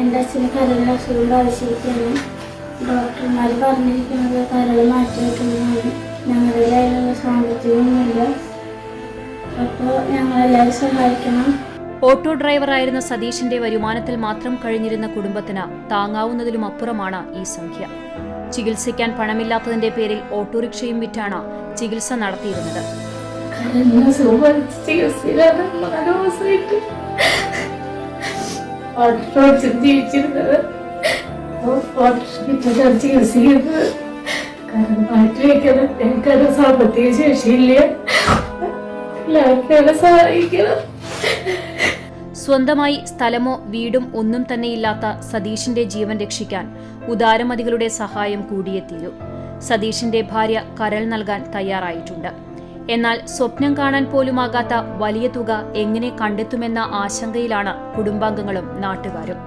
[SPEAKER 5] എൻ്റെ അച്ഛന് കരളിന് അസുഖം ബാധിച്ചിരിക്കുകയാണ്. ഡോക്ടർമാർ പറഞ്ഞിരിക്കുന്നത് കരൾ മാറ്റിവെക്കുന്നതാണ്. ഞങ്ങളുടെ കയ്യിലുള്ള സാമ്പത്തികമൊന്നുമില്ല. അപ്പോൾ ഞങ്ങളെല്ലാവരും സഹായിക്കണം.
[SPEAKER 4] ഓട്ടോ ഡ്രൈവറായിരുന്ന സതീഷിന്റെ വരുമാനത്തിൽ മാത്രം കഴിഞ്ഞിരുന്ന കുടുംബത്തിന് താങ്ങാവുന്നതിലും അപ്പുറമാണ് ഈ സംഖ്യ. ചികിത്സിക്കാൻ പണമില്ലാത്തതിന്റെ പേരിൽ ഓട്ടോറിക്ഷയും വിറ്റാണ് ചികിത്സ നടത്തിയിരുന്നത്.
[SPEAKER 5] സാമ്പത്തിക ശേഷിയില്ല.
[SPEAKER 4] സ്വന്തമായി സ്ഥലമോ വീടും ഒന്നും തന്നെയില്ലാത്ത സതീഷിന്റെ ജീവൻ രക്ഷിക്കാൻ ഉദാരമതികളുടെ സഹായം കൂടിയേ തീരൂ. സതീഷിന്റെ ഭാര്യ കരൾ നൽകാൻ തയ്യാറായിട്ടുണ്ട്. എന്നാൽ സ്വപ്നം കാണാൻ പോലുമാകാത്ത വലിയ തുക എങ്ങനെ കണ്ടെത്തുമെന്ന ആശങ്കയിലാണ് കുടുംബാംഗങ്ങളും നാട്ടുകാരും.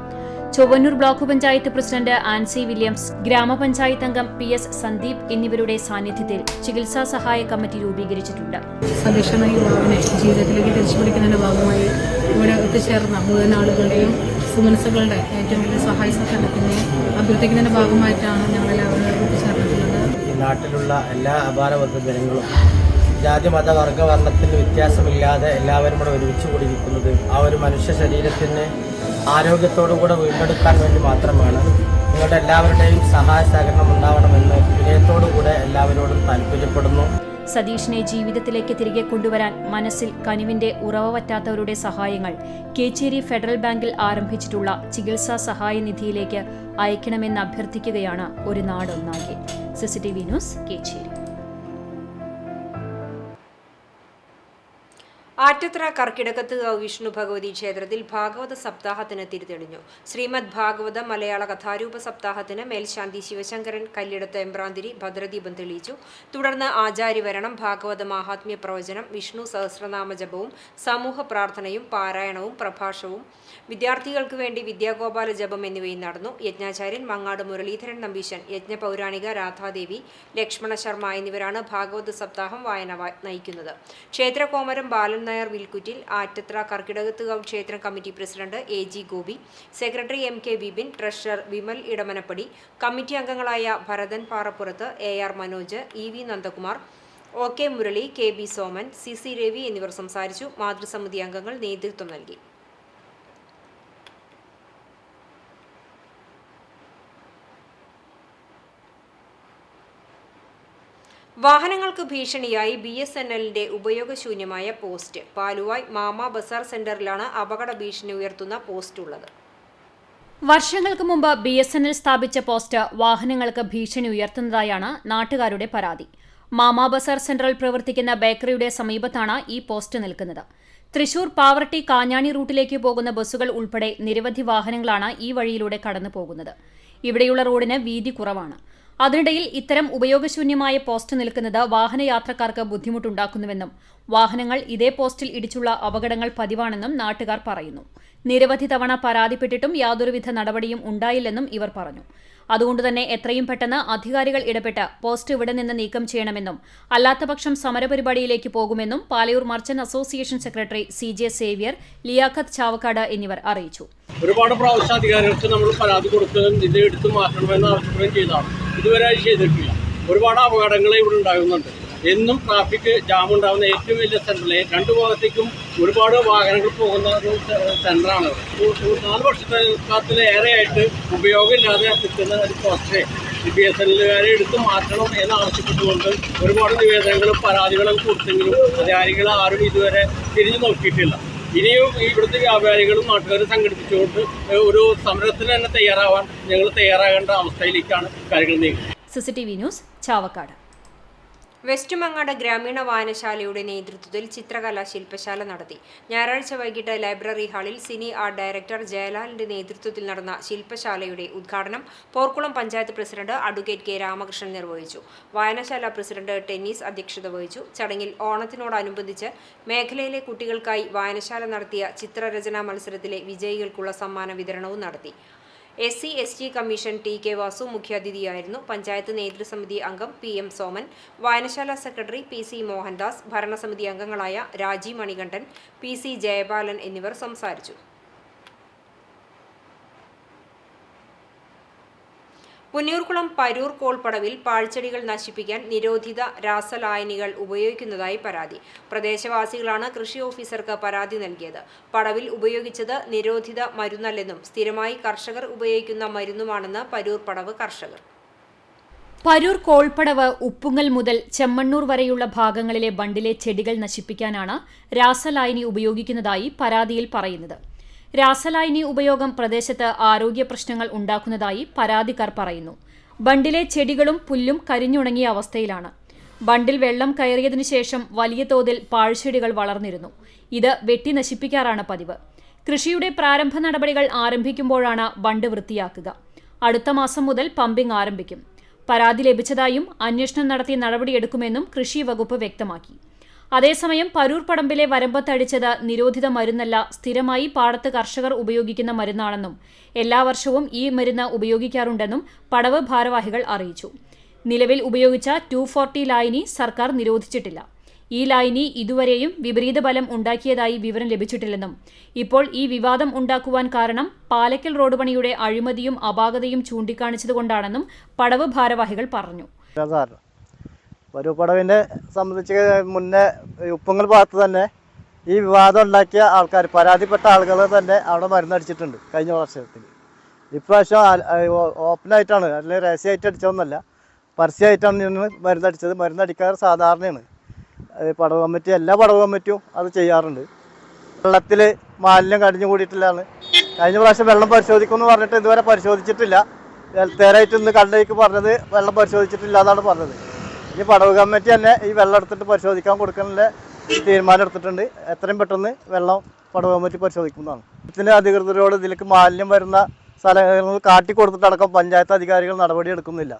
[SPEAKER 4] Chowwannur block panchayat president Ancy Williams, ഗ്രാമപഞ്ചായത്ത് അംഗം PS സന്ദീപ് എന്നിവരുടെ സാന്നിധ്യത്തിൽ ചികിത്സാ സഹായ കമ്മിറ്റി രൂപീകരിച്ചിട്ടുണ്ട്.
[SPEAKER 6] സതീഷ് എന്ന യുവാവിനെ ജീവിതത്തിലേക്ക് തിരിച്ചുപിടിക്കുന്നതിന്റെ ഭാഗമായി ഇവിടെ എത്തിച്ചേർന്ന മുഴുവൻ ആളുകളുടെയും സുമനസ്സുകളുടെ ഏറ്റവും വലിയ സഹായ സഹകരണത്തിനെ അഭ്യർത്ഥിക്കുന്നതിന്റെ ഭാഗമായിട്ടാണ് ഞങ്ങളെല്ലാവരും എത്തിച്ചേർന്നിട്ടുള്ളത്.
[SPEAKER 7] ഈ നാട്ടിലുള്ള എല്ലാ അപാരവർഗ ജനങ്ങളും ജാതി മത വർഗ വർണ്ണത്തിന് വ്യത്യാസമില്ലാതെ എല്ലാവരും കൂടെ ഒരുമിച്ച് കൂടിയിരിക്കുന്നത് ആ ഒരു മനുഷ്യ ശരീരത്തിന് ആരോഗ്യത്തോടുകൂടെ വീണ്ടെടുക്കാൻ വേണ്ടി മാത്രമാണ്. നിങ്ങളുടെ എല്ലാവരുടെയും സഹായ സഹകരണം ഉണ്ടാവണമെന്ന് വിനയത്തോടുകൂടെ എല്ലാവരോടും താല്പര്യപ്പെടുന്നു.
[SPEAKER 4] സതീഷിനെ ജീവിതത്തിലേക്ക് തിരികെ കൊണ്ടുവരാൻ മനസ്സിൽ കനിവിന്റെ ഉറവ പറ്റാത്തവരുടെ സഹായങ്ങൾ കേച്ചേരി ഫെഡറൽ ബാങ്കിൽ ആരംഭിച്ചിട്ടുള്ള ചികിത്സാ സഹായ നിധിയിലേക്ക് അയക്കണമെന്ന് അഭ്യർത്ഥിക്കുകയാണ് ഒരു നാടൊന്നാകെ. CCTV news, Kechery.
[SPEAKER 1] ആറ്റത്ര കർക്കിടകത്തുകാവ് വിഷ്ണു ഭഗവതി ക്ഷേത്രത്തിൽ ഭാഗവത സപ്താഹത്തിന് തിരിതെളിഞ്ഞു. ശ്രീമദ് ഭാഗവത മലയാള കഥാരൂപ സപ്താഹത്തിന് മേൽശാന്തി ശിവശങ്കരൻ കല്ലിടത്ത് എമ്പ്രാന്തിരി ഭദ്രദീപം തെളിയിച്ചു. തുടർന്ന് ആചാര്യവരണം, ഭാഗവത മാഹാത്മ്യ പ്രവചനം, വിഷ്ണു സഹസ്രനാമ ജപവും സമൂഹ പ്രാർത്ഥനയും പാരായണവും പ്രഭാഷവും, വിദ്യാർത്ഥികൾക്ക് വേണ്ടി വിദ്യാഗോപാല ജപം എന്നിവയും നടന്നു. യജ്ഞാചാര്യൻ മങ്ങാട് മുരളീധരൻ നമ്പീശൻ, യജ്ഞപൗരാണിക രാധാദേവി, ലക്ഷ്മണ ശർമ്മ എന്നിവരാണ് ഭാഗവത സപ്താഹം വായന നയിക്കുന്നത്. ക്ഷേത്രകോമരം ബാലൻ നായർ വിൽക്കുറ്റിൽ, ആറ്റത്ര കർക്കിടകത്തുകാവ് ക്ഷേത്രം committee president AG Gopi, secretary MK Vipin, treasurer Vimal Edamanappadi, committee അംഗങ്ങളായ ഭരതൻ പാറപ്പുറത്ത്, AR Manoj, EV Nandakumar, OK Murali, KB Soman, CC Ravi എന്നിവർ സംസാരിച്ചു. മാതൃസമിതി അംഗങ്ങൾ നേതൃത്വം നൽകി. വാഹനങ്ങൾക്ക് ഭീഷണിയായി BSNLന്റെ ഉപയോഗശൂന്യമായ പോസ്റ്റ്. പാലുവായ് മാമ ബസാർ സെന്ററിലാണ് അപകട ഭീഷണി ഉയർത്തുന്ന പോസ്റ്റ് ഉള്ളത്.
[SPEAKER 4] വർഷങ്ങൾക്ക് മുമ്പ് BSNL സ്ഥാപിച്ച പോസ്റ്റ് വാഹനങ്ങൾക്ക് ഭീഷണി ഉയർത്തുന്നതായാണ് നാട്ടുകാരുടെ പരാതി. മാമ ബസാർ സെന്ററിൽ പ്രവർത്തിക്കുന്ന ബേക്കറിയുടെ സമീപത്താണ് ഈ പോസ്റ്റ് നിൽക്കുന്നത്. തൃശൂർ പാവറട്ടി കാഞ്ഞാണി റൂട്ടിലേക്ക് പോകുന്ന ബസ്സുകൾ ഉൾപ്പെടെ നിരവധി വാഹനങ്ങളാണ് ഈ വഴിയിലൂടെ കടന്നു പോകുന്നത്. ഇവിടെയുള്ള റോഡിന് വീതി കുറവാണ്. അതിനിടയിൽ ഇത്തരം ഉപയോഗശൂന്യമായ പോസ്റ്റ് നിൽക്കുന്നത് വാഹനയാത്രക്കാർക്ക് ബുദ്ധിമുട്ടുണ്ടാക്കുന്നുവെന്നും വാഹനങ്ങൾ ഇതേ പോസ്റ്റിൽ ഇടിച്ചുള്ള അപകടങ്ങൾ പതിവാണെന്നും നാട്ടുകാർ പറയുന്നു. നിരവധി തവണ പരാതിപ്പെട്ടിട്ടും യാതൊരുവിധ നടപടിയും ഉണ്ടായില്ലെന്നും ഇവർ പറഞ്ഞു. അതുകൊണ്ടുതന്നെ എത്രയും പെട്ടെന്ന് അധികാരികൾ ഇടപെട്ട് പോസ്റ്റ് ഇവിടെ നിന്ന് നീക്കം ചെയ്യണമെന്നും അല്ലാത്തപക്ഷം സമരപരിപാടിയിലേക്ക് പോകുമെന്നും Palayur merchant association secretary CJ Xavier, Liaquat Chavakkad എന്നിവർ അറിയിച്ചു.
[SPEAKER 8] ഒരുപാട് പ്രാവശ്യം അധികാരികൾക്ക് നമ്മൾ പരാതി കൊടുക്കുകയും ഇത് എടുത്തു മാറ്റണമെന്ന് ആവശ്യപ്പെടുകയും ചെയ്തതാണ്. ഇതുവരെ ചെയ്തിട്ടില്ല. ഒരുപാട് അപകടങ്ങൾ ഇവിടെ ഉണ്ടാകുന്നുണ്ട്. എന്നും ട്രാഫിക് ജാം ഉണ്ടാകുന്ന ഏറ്റവും വലിയ സെൻറ്ററിലെ രണ്ട് ഭാഗത്തേക്കും ഒരുപാട് വാഹനങ്ങൾ പോകുന്ന ഒരു സെൻറ്ററാണ്. 4 വർഷത്തിലേറെയായിട്ട് ഉപയോഗമില്ലാതെ നിൽക്കുന്ന ഒരു പോസ്റ്റേ BSNLകാരെ എടുത്തു മാറ്റണം എന്നാവശ്യപ്പെട്ടുകൊണ്ട് ഒരുപാട് നിവേദനങ്ങളും പരാതികളും കൊടുത്തെങ്കിലും അധികാരികൾ ആരും ഇതുവരെ തിരിഞ്ഞു നോക്കിയിട്ടില്ല. ഇനിയും ഇവിടുത്തെ വ്യാപാരികളും നാട്ടുകാരും സംഘടിപ്പിച്ചുകൊണ്ട് ഒരു സമരത്തിന് തന്നെ തയ്യാറാവാൻ ഞങ്ങൾ തയ്യാറാകേണ്ട അവസ്ഥയിലേക്കാണ് കാര്യങ്ങൾ നീങ്ങുന്നത്.
[SPEAKER 4] CCTV news Chavakkad.
[SPEAKER 1] West Mangad ഗ്രാമീണ വായനശാലയുടെ നേതൃത്വത്തിൽ ചിത്രകലാ ശില്പശാല നടത്തി. ഞായറാഴ്ച വൈകിട്ട് ലൈബ്രറി ഹാളിൽ സിനി ആർട്ട് ഡയറക്ടർ ജയലാലിന്റെ നേതൃത്വത്തിൽ നടന്ന ശില്പശാലയുടെ ഉദ്ഘാടനം Porkulam panchayat president advocate K Ramakrishnan നിർവഹിച്ചു. വായനശാല പ്രസിഡന്റ് ടെന്നീസ് അധ്യക്ഷത വഹിച്ചു. ചടങ്ങിൽ ഓണത്തിനോടനുബന്ധിച്ച് മേഖലയിലെ കുട്ടികൾക്കായി വായനശാല നടത്തിയ ചിത്രരചനാ മത്സരത്തിലെ വിജയികൾക്കുള്ള സമ്മാന വിതരണവും നടത്തി. SC/ST കമ്മീഷൻ TK വാസു മുഖ്യാതിഥിയായിരുന്നു. പഞ്ചായത്ത് നേതൃസമിതി അംഗം PM സോമൻ, വായനശാല സെക്രട്ടറി PC മോഹൻദാസ്, ഭരണസമിതി അംഗങ്ങളായ രാജി മണികണ്ഠൻ, PC ജയപാലൻ എന്നിവർ സംസാരിച്ചു. പുന്നയൂർക്കുളം പരൂർ കോൾപ്പടവിൽ പാഴ്ചെടികൾ നശിപ്പിക്കാൻ നിരോധിത രാസലായനികൾ ഉപയോഗിക്കുന്നതായി പരാതി. പ്രദേശവാസികളാണ് കൃഷി ഓഫീസർക്ക് പരാതി നൽകിയത്. പടവിൽ ഉപയോഗിച്ചത് നിരോധിത മരുന്നല്ലെന്നും സ്ഥിരമായി കർഷകർ ഉപയോഗിക്കുന്ന മരുന്നുമാണെന്ന് പരൂർ പടവ് കർഷകർ.
[SPEAKER 4] പരൂർ കോൾപ്പടവ് ഉപ്പുങ്ങൽ മുതൽ ചെമ്മണ്ണൂർ വരെയുള്ള ഭാഗങ്ങളിലെ ബണ്ടിലെ ചെടികൾ നശിപ്പിക്കാനാണ് രാസലായനി ഉപയോഗിക്കുന്നതായി പരാതിയിൽ പറയുന്നത്. രാസലായനി ഉപയോഗം പ്രദേശത്ത് ആരോഗ്യ പ്രശ്നങ്ങൾ ഉണ്ടാക്കുന്നതായി പരാതിക്കാർ പറയുന്നു. ബണ്ടിലെ ചെടികളും പുല്ലും കരിഞ്ഞുണങ്ങിയ അവസ്ഥയിലാണ്. ബണ്ടിൽ വെള്ളം കയറിയതിനു ശേഷം വലിയ തോതിൽ പാഴ്ചെടികൾ വളർന്നിരുന്നു. ഇത് വെട്ടി നശിപ്പിക്കാറാണ് പതിവ്. കൃഷിയുടെ പ്രാരംഭ നടപടികൾ ആരംഭിക്കുമ്പോഴാണ് ബണ്ട് വൃത്തിയാക്കുക. അടുത്ത മാസം മുതൽ പമ്പിംഗ് ആരംഭിക്കും. പരാതി ലഭിച്ചതായും അന്വേഷണം നടത്തി നടപടിയെടുക്കുമെന്നും കൃഷി വകുപ്പ് വ്യക്തമാക്കി. അതേസമയം പരൂർ പടമ്പിലെ വരമ്പത്തടിച്ചത് നിരോധിത മരുന്നല്ല, സ്ഥിരമായി പാടത്ത് കർഷകർ ഉപയോഗിക്കുന്ന മരുന്നാണെന്നും എല്ലാ വർഷവും ഈ മരുന്ന് ഉപയോഗിക്കാറുണ്ടെന്നും പടവ് ഭാരവാഹികൾ അറിയിച്ചു. നിലവിൽ ഉപയോഗിച്ച 240 ലായനി സർക്കാർ നിരോധിച്ചിട്ടില്ല. ഈ ലായനി ഇതുവരെയും വിപരീത ഫലം ഉണ്ടാക്കിയതായി വിവരം ലഭിച്ചിട്ടില്ലെന്നും ഇപ്പോൾ ഈ വിവാദം ഉണ്ടാക്കുവാൻ കാരണം പാലക്കൽ റോഡ് പണിയുടെ അഴിമതിയും അപാകതയും ചൂണ്ടിക്കാണിച്ചതുകൊണ്ടാണെന്നും പടവ് ഭാരവാഹികൾ പറഞ്ഞു.
[SPEAKER 9] പരൂപ്പടവിനെ സംബന്ധിച്ച് മുന്നേ ഉപ്പുങ്ങൽ ഭാഗത്ത് തന്നെ ഈ വിവാദം ഉണ്ടാക്കിയ ആൾക്കാർ, പരാതിപ്പെട്ട ആളുകൾ തന്നെ അവിടെ മരുന്നടിച്ചിട്ടുണ്ട് കഴിഞ്ഞ വർഷത്തിൽ. ഇപ്രാവശ്യം ഓപ്പണായിട്ടാണ്, അല്ലെങ്കിൽ രഹസ്യമായിട്ട് അടിച്ചതൊന്നുമല്ല, പരസ്യമായിട്ടാണ് മരുന്നടിച്ചത്. മരുന്നടിക്കാറ് സാധാരണയാണ്. പടവ് കമ്മിറ്റി, എല്ലാ പടവ് കമ്മിറ്റിയും അത് ചെയ്യാറുണ്ട്. വെള്ളത്തിൽ മാലിന്യം കടിഞ്ഞു കൂടിയിട്ടില്ലാണ്. കഴിഞ്ഞ പ്രാവശ്യം വെള്ളം പരിശോധിക്കുമെന്ന് പറഞ്ഞിട്ട് ഇതുവരെ പരിശോധിച്ചിട്ടില്ല. തേരായിട്ട് ഇന്ന് കണ്ടേക്ക് പറഞ്ഞത് വെള്ളം പരിശോധിച്ചിട്ടില്ല എന്നാണ് പറഞ്ഞത്. ഈ പടവ് കമ്മിറ്റി തന്നെ ഈ വെള്ളം എടുത്തിട്ട് പരിശോധിക്കാൻ കൊടുക്കാനുള്ള തീരുമാനം എടുത്തിട്ടുണ്ട്. എത്രയും പെട്ടെന്ന് വെള്ളം പടവ് കമ്മിറ്റി പരിശോധിക്കുന്നതാണ്. ഇതിൻ്റെ അധികൃതരോട് ഇതിലേക്ക് മാലിന്യം വരുന്ന സ്ഥലങ്ങൾ കാട്ടിക്കൊടുത്തിട്ടടക്കം പഞ്ചായത്ത് അധികാരികൾ നടപടി എടുക്കുന്നില്ല.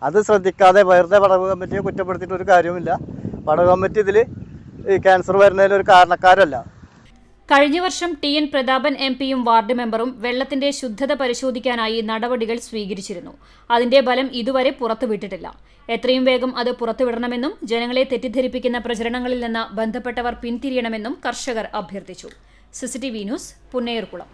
[SPEAKER 9] അത് ശ്രദ്ധിക്കാതെ വെറുതെ പടവ് കമ്മിറ്റിയെ കുറ്റപ്പെടുത്തിയിട്ട് ഒരു കാര്യമില്ല. പടവ് കമ്മിറ്റി ഇതിൽ ഈ ക്യാൻസർ വരുന്നതിലൊരു കാരണക്കാരല്ല.
[SPEAKER 4] കഴിഞ്ഞ വർഷം TN പ്രതാപൻ MPയും വാർഡ് മെമ്പറും വെള്ളത്തിന്റെ ശുദ്ധത പരിശോധിക്കാനായി നടപടികൾ സ്വീകരിച്ചിരുന്നു. അതിന്റെ ഫലം ഇതുവരെ പുറത്തുവിട്ടിട്ടില്ല. എത്രയും വേഗം അത് പുറത്തുവിടണമെന്നും ജനങ്ങളെ തെറ്റിദ്ധരിപ്പിക്കുന്ന പ്രചരണങ്ങളിൽ നിന്ന് ബന്ധപ്പെട്ടവർ പിന്തിരിയണമെന്നും കർഷകർ അഭ്യർത്ഥിച്ചു. CCTV news Punnayurkulam.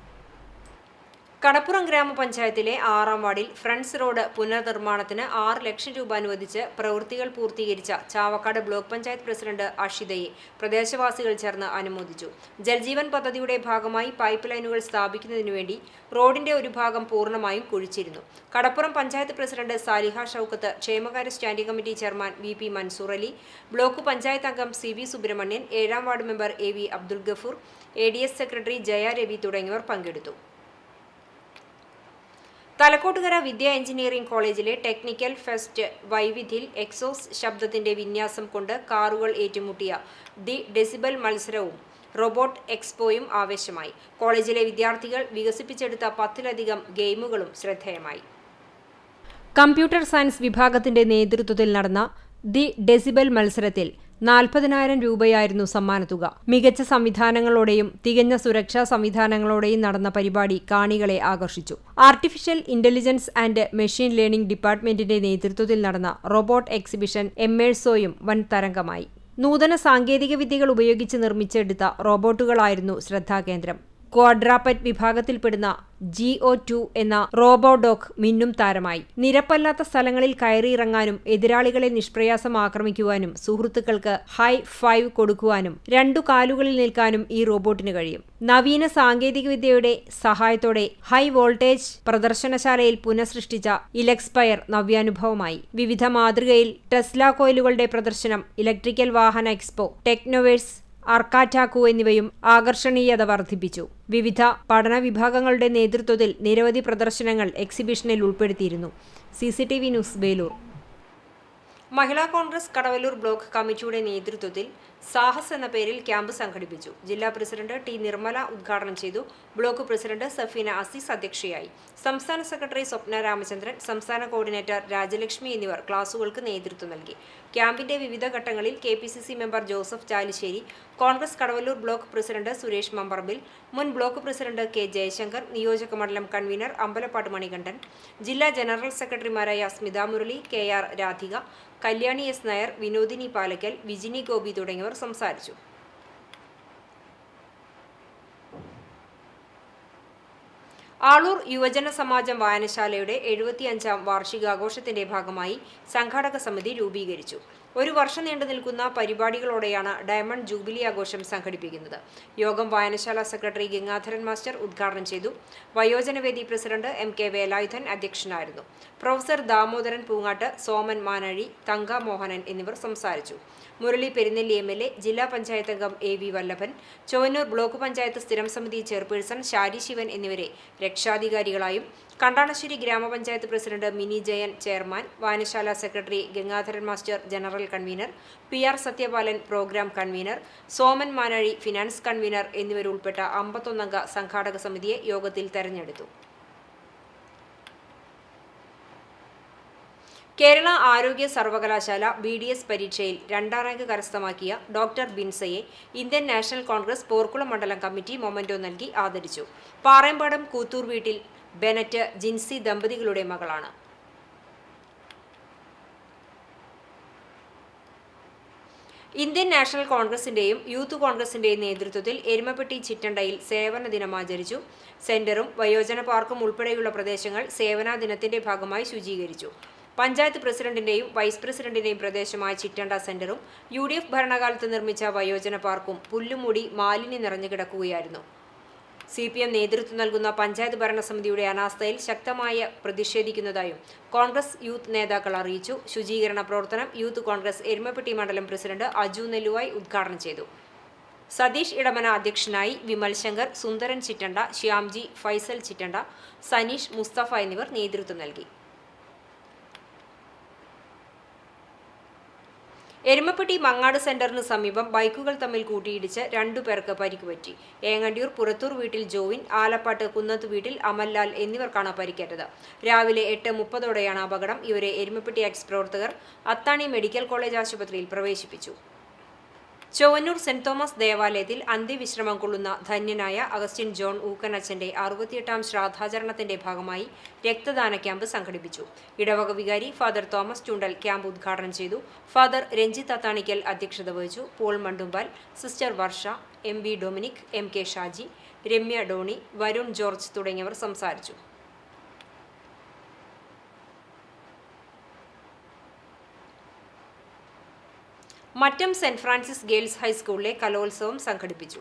[SPEAKER 1] കടപ്പുറം ഗ്രാമപഞ്ചായത്തിലെ 6ാം വാർഡിൽ ഫ്രണ്ട്സ് റോഡ് പുനർനിർമ്മാണത്തിന് 6 ലക്ഷം രൂപ അനുവദിച്ച് പ്രവൃത്തികൾ പൂർത്തീകരിച്ച ചാവക്കാട് ബ്ലോക്ക് പഞ്ചായത്ത് പ്രസിഡന്റ് അഷിതയെ പ്രദേശവാസികൾ ചേർന്ന് അനുമോദിച്ചു. ജൽജീവൻ പദ്ധതിയുടെ ഭാഗമായി പൈപ്പ് ലൈനുകൾ സ്ഥാപിക്കുന്നതിനുവേണ്ടി റോഡിന്റെ ഒരു ഭാഗം പൂർണ്ണമായും കുഴിച്ചിരുന്നു. കടപ്പുറം പഞ്ചായത്ത് പ്രസിഡന്റ് സാലിഹ ഷൌക്കത്ത്, ക്ഷേമകാര്യ standing committee chairman VP Mansoor Ali, block panchayat അംഗം CV സുബ്രഹ്മണ്യൻ, 7ാം ward member AV Abdul Gafoor, ADS secretary Jaya Ravi തുടങ്ങിയവർ പങ്കെടുത്തു. തലക്കോട്ടുകര വിദ്യാ എഞ്ചിനീയറിംഗ് കോളേജിലെ ടെക്നിക്കൽ ഫെസ്റ്റ് വൈവിധ്യത്തിൽ എക്സോസ് ശബ്ദത്തിന്റെ വിന്യാസം കൊണ്ട് കാറുകൾ ഏറ്റുമുട്ടിയ ദി ഡെസിബൽ മത്സരവും റോബോട്ട് എക്സ്പോയും ആവേശമായി. കോളേജിലെ വിദ്യാർത്ഥികൾ വികസിപ്പിച്ചെടുത്ത 10ലധികം ഗെയിമുകളും ശ്രദ്ധേയമായി. കമ്പ്യൂട്ടർ സയൻസ് വിഭാഗത്തിന്റെ നേതൃത്വത്തിൽ നടന്ന ദി ഡെസിബൽ മത്സരത്തിൽ 40,000 രൂപയായിരുന്നു സമ്മാനത്തുക. മികച്ച സംവിധാനങ്ങളോടെയും തികഞ്ഞ സുരക്ഷാ സംവിധാനങ്ങളോടെയും നടന്ന പരിപാടി കാണികളെ ആകർഷിച്ചു. Artificial intelligence and machine learning ഡിപ്പാർട്ട്മെന്റിന്റെ നേതൃത്വത്തിൽ നടന്ന റോബോട്ട് എക്സിബിഷൻ എമ്മേഴ്സോയും വൻ തരംഗമായി. നൂതന സാങ്കേതിക വിദ്യകൾ ഉപയോഗിച്ച് നിർമ്മിച്ചെടുത്ത റോബോട്ടുകളായിരുന്നു ശ്രദ്ധാകേന്ദ്രം. ക്വാഡ്രാപ്പറ്റ് വിഭാഗത്തിൽപ്പെടുന്ന GO2 എന്ന റോബോഡോഗ് മിന്നും താരമായി. നിരപ്പല്ലാത്ത സ്ഥലങ്ങളിൽ കയറിയിറങ്ങാനും എതിരാളികളെ നിഷ്പ്രയാസം ആക്രമിക്കുവാനും സുഹൃത്തുക്കൾക്ക് ഹൈ ഫൈവ് കൊടുക്കുവാനും 2 കാലുകളിൽ നിൽക്കാനും ഈ റോബോട്ടിന് കഴിയും. നവീന സാങ്കേതികവിദ്യയുടെ സഹായത്തോടെ ഹൈ വോൾട്ടേജ് പ്രദർശനശാലയിൽ പുനഃസൃഷ്ടിച്ച ഇലക്സ്പയർ നവ്യാനുഭവമായി. വിവിധ മാതൃകയിൽ ടെസ്ല കോയിലുകളുടെ പ്രദർശനം, ഇലക്ട്രിക്കൽ വാഹന എക്സ്പോ, ടെക്നോവേഴ്സ്, അർക്കാറ്റാക്കു എന്നിവയും ആകർഷണീയത വർദ്ധിപ്പിച്ചു. വിവിധ പഠന വിഭാഗങ്ങളുടെ നേതൃത്വത്തിൽ നിരവധി പ്രദർശനങ്ങൾ എക്സിബിഷനിൽ ഉൾപ്പെടുത്തിയിരുന്നു. CCTV news, Veloor. Mahila Congress Kadavallur block കമ്മിറ്റിയുടെ നേതൃത്വത്തിൽ സാഹസ് എന്ന പേരിൽ ക്യാമ്പ് സംഘടിപ്പിച്ചു. ജില്ലാ പ്രസിഡന്റ് T. നിർമ്മല ഉദ്ഘാടനം ചെയ്തു. ബ്ലോക്ക് പ്രസിഡന്റ് സഫീന അസീസ് അധ്യക്ഷയായി. സംസ്ഥാന സെക്രട്ടറി സ്വപ്ന രാമചന്ദ്രൻ, സംസ്ഥാന കോർഡിനേറ്റർ രാജലക്ഷ്മി എന്നിവർ ക്ലാസുകൾക്ക് നേതൃത്വം നൽകി. ക്യാമ്പിന്റെ വിവിധ ഘട്ടങ്ങളിൽ KPCC member Joseph Chalissery, Congress Kadavallur block president Suresh മമ്പറമ്പിൽ, മുൻ ബ്ലോക്ക് പ്രസിഡന്റ് K. ജയശങ്കർ, നിയോജക മണ്ഡലം കൺവീനർ അമ്പലപ്പാട്ട് മണികണ്ഠൻ, ജില്ലാ ജനറൽ സെക്രട്ടറിമാരായ സ്മിത മുരളി, KR രാധിക, കല്യാണി S. നായർ, വിനോദിനി പാലക്കൽ, വിജിനി ഗോപി തുടങ്ങിയവർ സംസാരിച്ചു. ആളൂർ യുവജന സമാജം വായനശാലയുടെ 75ാം വാർഷികാഘോഷത്തിന്റെ ഭാഗമായി സംഘാടക സമിതി രൂപീകരിച്ചു. 1 വർഷം നീണ്ടു നിൽക്കുന്ന പരിപാടികളോടെയാണ് ഡയമണ്ട് ജൂബിലി ആഘോഷം സംഘടിപ്പിക്കുന്നത്. യോഗം വായനശാല സെക്രട്ടറി ഗംഗാധരൻ മാസ്റ്റർ ഉദ്ഘാടനം ചെയ്തു. വയോജനവേദി പ്രസിഡന്റ് MK വേലായുധൻ അധ്യക്ഷനായിരുന്നു. പ്രൊഫസർ ദാമോദരൻ പൂങ്ങാട്ട്, സോമൻ മാനഴി, തങ്ക മോഹനൻ എന്നിവർ സംസാരിച്ചു. മുരളി പെരുന്നെല്ലി MLA, ജില്ലാ പഞ്ചായത്ത് അംഗം AV വല്ലഭൻ, ചൊവ്വന്നൂർ ബ്ലോക്ക് പഞ്ചായത്ത് സ്ഥിരം സമിതി ചെയർപേഴ്സൺ ശാരി ശിവൻ എന്നിവരെ രക്ഷാധികാരികളായും, കണ്ടാണശ്ശേരി ഗ്രാമപഞ്ചായത്ത് പ്രസിഡന്റ് മിനി ജയൻ ചെയർമാൻ, വായനശാല secretary Gangadharan master general convener, PR Sathyapalan programme convener, Soman Manazhi finance convener എന്നിവരുൾപ്പെട്ട 51 അംഗ സംഘാടക സമിതിയെ യോഗത്തിൽ തെരഞ്ഞെടുത്തു. കേരള ആരോഗ്യ സർവകലാശാല BDS പരീക്ഷയിൽ 2ാം റാങ്ക് കരസ്ഥമാക്കിയ ഡോക്ടർ ബിൻസയെ ഇന്ത്യൻ നാഷണൽ കോൺഗ്രസ് പോർക്കുളം മണ്ഡലം കമ്മിറ്റി മൊമന്റോ നൽകി ആദരിച്ചു. പാറേമ്പാടം കൂത്തൂർ വീട്ടിൽ ബെനറ്റ് ജിൻസി ദമ്പതികളുടെ മകളാണ്. ഇന്ത്യൻ നാഷണൽ കോൺഗ്രസിന്റെയും യൂത്ത് കോൺഗ്രസിന്റെയും നേതൃത്വത്തിൽ എരുമപ്പെട്ടി ചിറ്റണ്ടയിൽ സേവന ദിനം ആചരിച്ചു. സെന്ററും വയോജന പാർക്കും ഉൾപ്പെടെയുള്ള പ്രദേശങ്ങൾ സേവനാ ദിനത്തിന്റെ ഭാഗമായി ശുചീകരിച്ചു. പഞ്ചായത്ത് പ്രസിഡന്റിന്റെയും വൈസ് പ്രസിഡന്റിന്റെയും പ്രദേശമായ ചിറ്റണ്ട സെന്ററും UDF ഭരണകാലത്ത് നിർമ്മിച്ച വയോജന പാർക്കും പുല്ലുമൂടി മാലിന്യം നിറഞ്ഞു കിടക്കുകയായിരുന്നു. CPM നേതൃത്വം നൽകുന്ന പഞ്ചായത്ത് ഭരണസമിതിയുടെ അനാസ്ഥയിൽ ശക്തമായി പ്രതിഷേധിക്കുന്നതായും കോൺഗ്രസ് യൂത്ത് നേതാക്കൾ അറിയിച്ചു. ശുചീകരണ പ്രവർത്തനം യൂത്ത് കോൺഗ്രസ് എരുമപ്പെട്ടി മണ്ഡലം പ്രസിഡന്റ് അജു നെല്ലുവായി ഉദ്ഘാടനം ചെയ്തു. സതീഷ് ഇടമന അധ്യക്ഷനായി. വിമൽ ശങ്കർ, സുന്ദരൻ ചിറ്റണ്ട, ശ്യാംജി, ഫൈസൽ ചിറ്റണ്ട, സനീഷ്, മുസ്തഫ എന്നിവർ നേതൃത്വം നൽകി. എരുമപ്പെട്ടി മങ്ങാട് സെന്ററിന് സമീപം ബൈക്കുകൾ തമ്മിൽ കൂട്ടിയിടിച്ച് 2 പേർക്ക് പരിക്കുപറ്റി. ഏങ്ങണ്ടിയൂർ പുറത്തൂർ വീട്ടിൽ ജോവിൻ, ആലപ്പാട്ട് കുന്നത്ത് വീട്ടിൽ അമൽലാൽ എന്നിവർക്കാണ് പരിക്കേറ്റത്. രാവിലെ 8:30ഓടെയാണ് അപകടം. ഇവരെ എരുമപ്പെട്ടി എക്സ് പ്രവർത്തകർ അത്താണി മെഡിക്കൽ കോളേജ് ആശുപത്രിയിൽ പ്രവേശിപ്പിച്ചു. ചൊവ്വന്നൂർ സെന്റ് തോമസ് ദേവാലയത്തിൽ അന്ത്യവിശ്രമം കൊള്ളുന്ന ധന്യനായ അഗസ്റ്റിൻ ജോൺ ഊക്കനച്ചന്റെ 68ാം ശ്രാദ്ധാചരണത്തിന്റെ ഭാഗമായി രക്തദാന ക്യാമ്പ് സംഘടിപ്പിച്ചു. ഇടവക വികാരി ഫാദർ തോമസ് ചുണ്ടൽ ക്യാമ്പ് ഉദ്ഘാടനം ചെയ്തു. ഫാദർ രഞ്ജിത്ത് അത്താണിക്കൽ അധ്യക്ഷത വഹിച്ചു. പോൾ മണ്ടുമ്പാൽ, സിസ്റ്റർ വർഷ, MB Dominic, MK Shaji, Ramya Doni, Varun George തുടങ്ങിയവർ സംസാരിച്ചു. മറ്റം സെന്റ് ഫ്രാൻസിസ് ഗേൾസ് ഹൈസ്കൂളിലെ കലോത്സവം സംഘടിപ്പിച്ചു.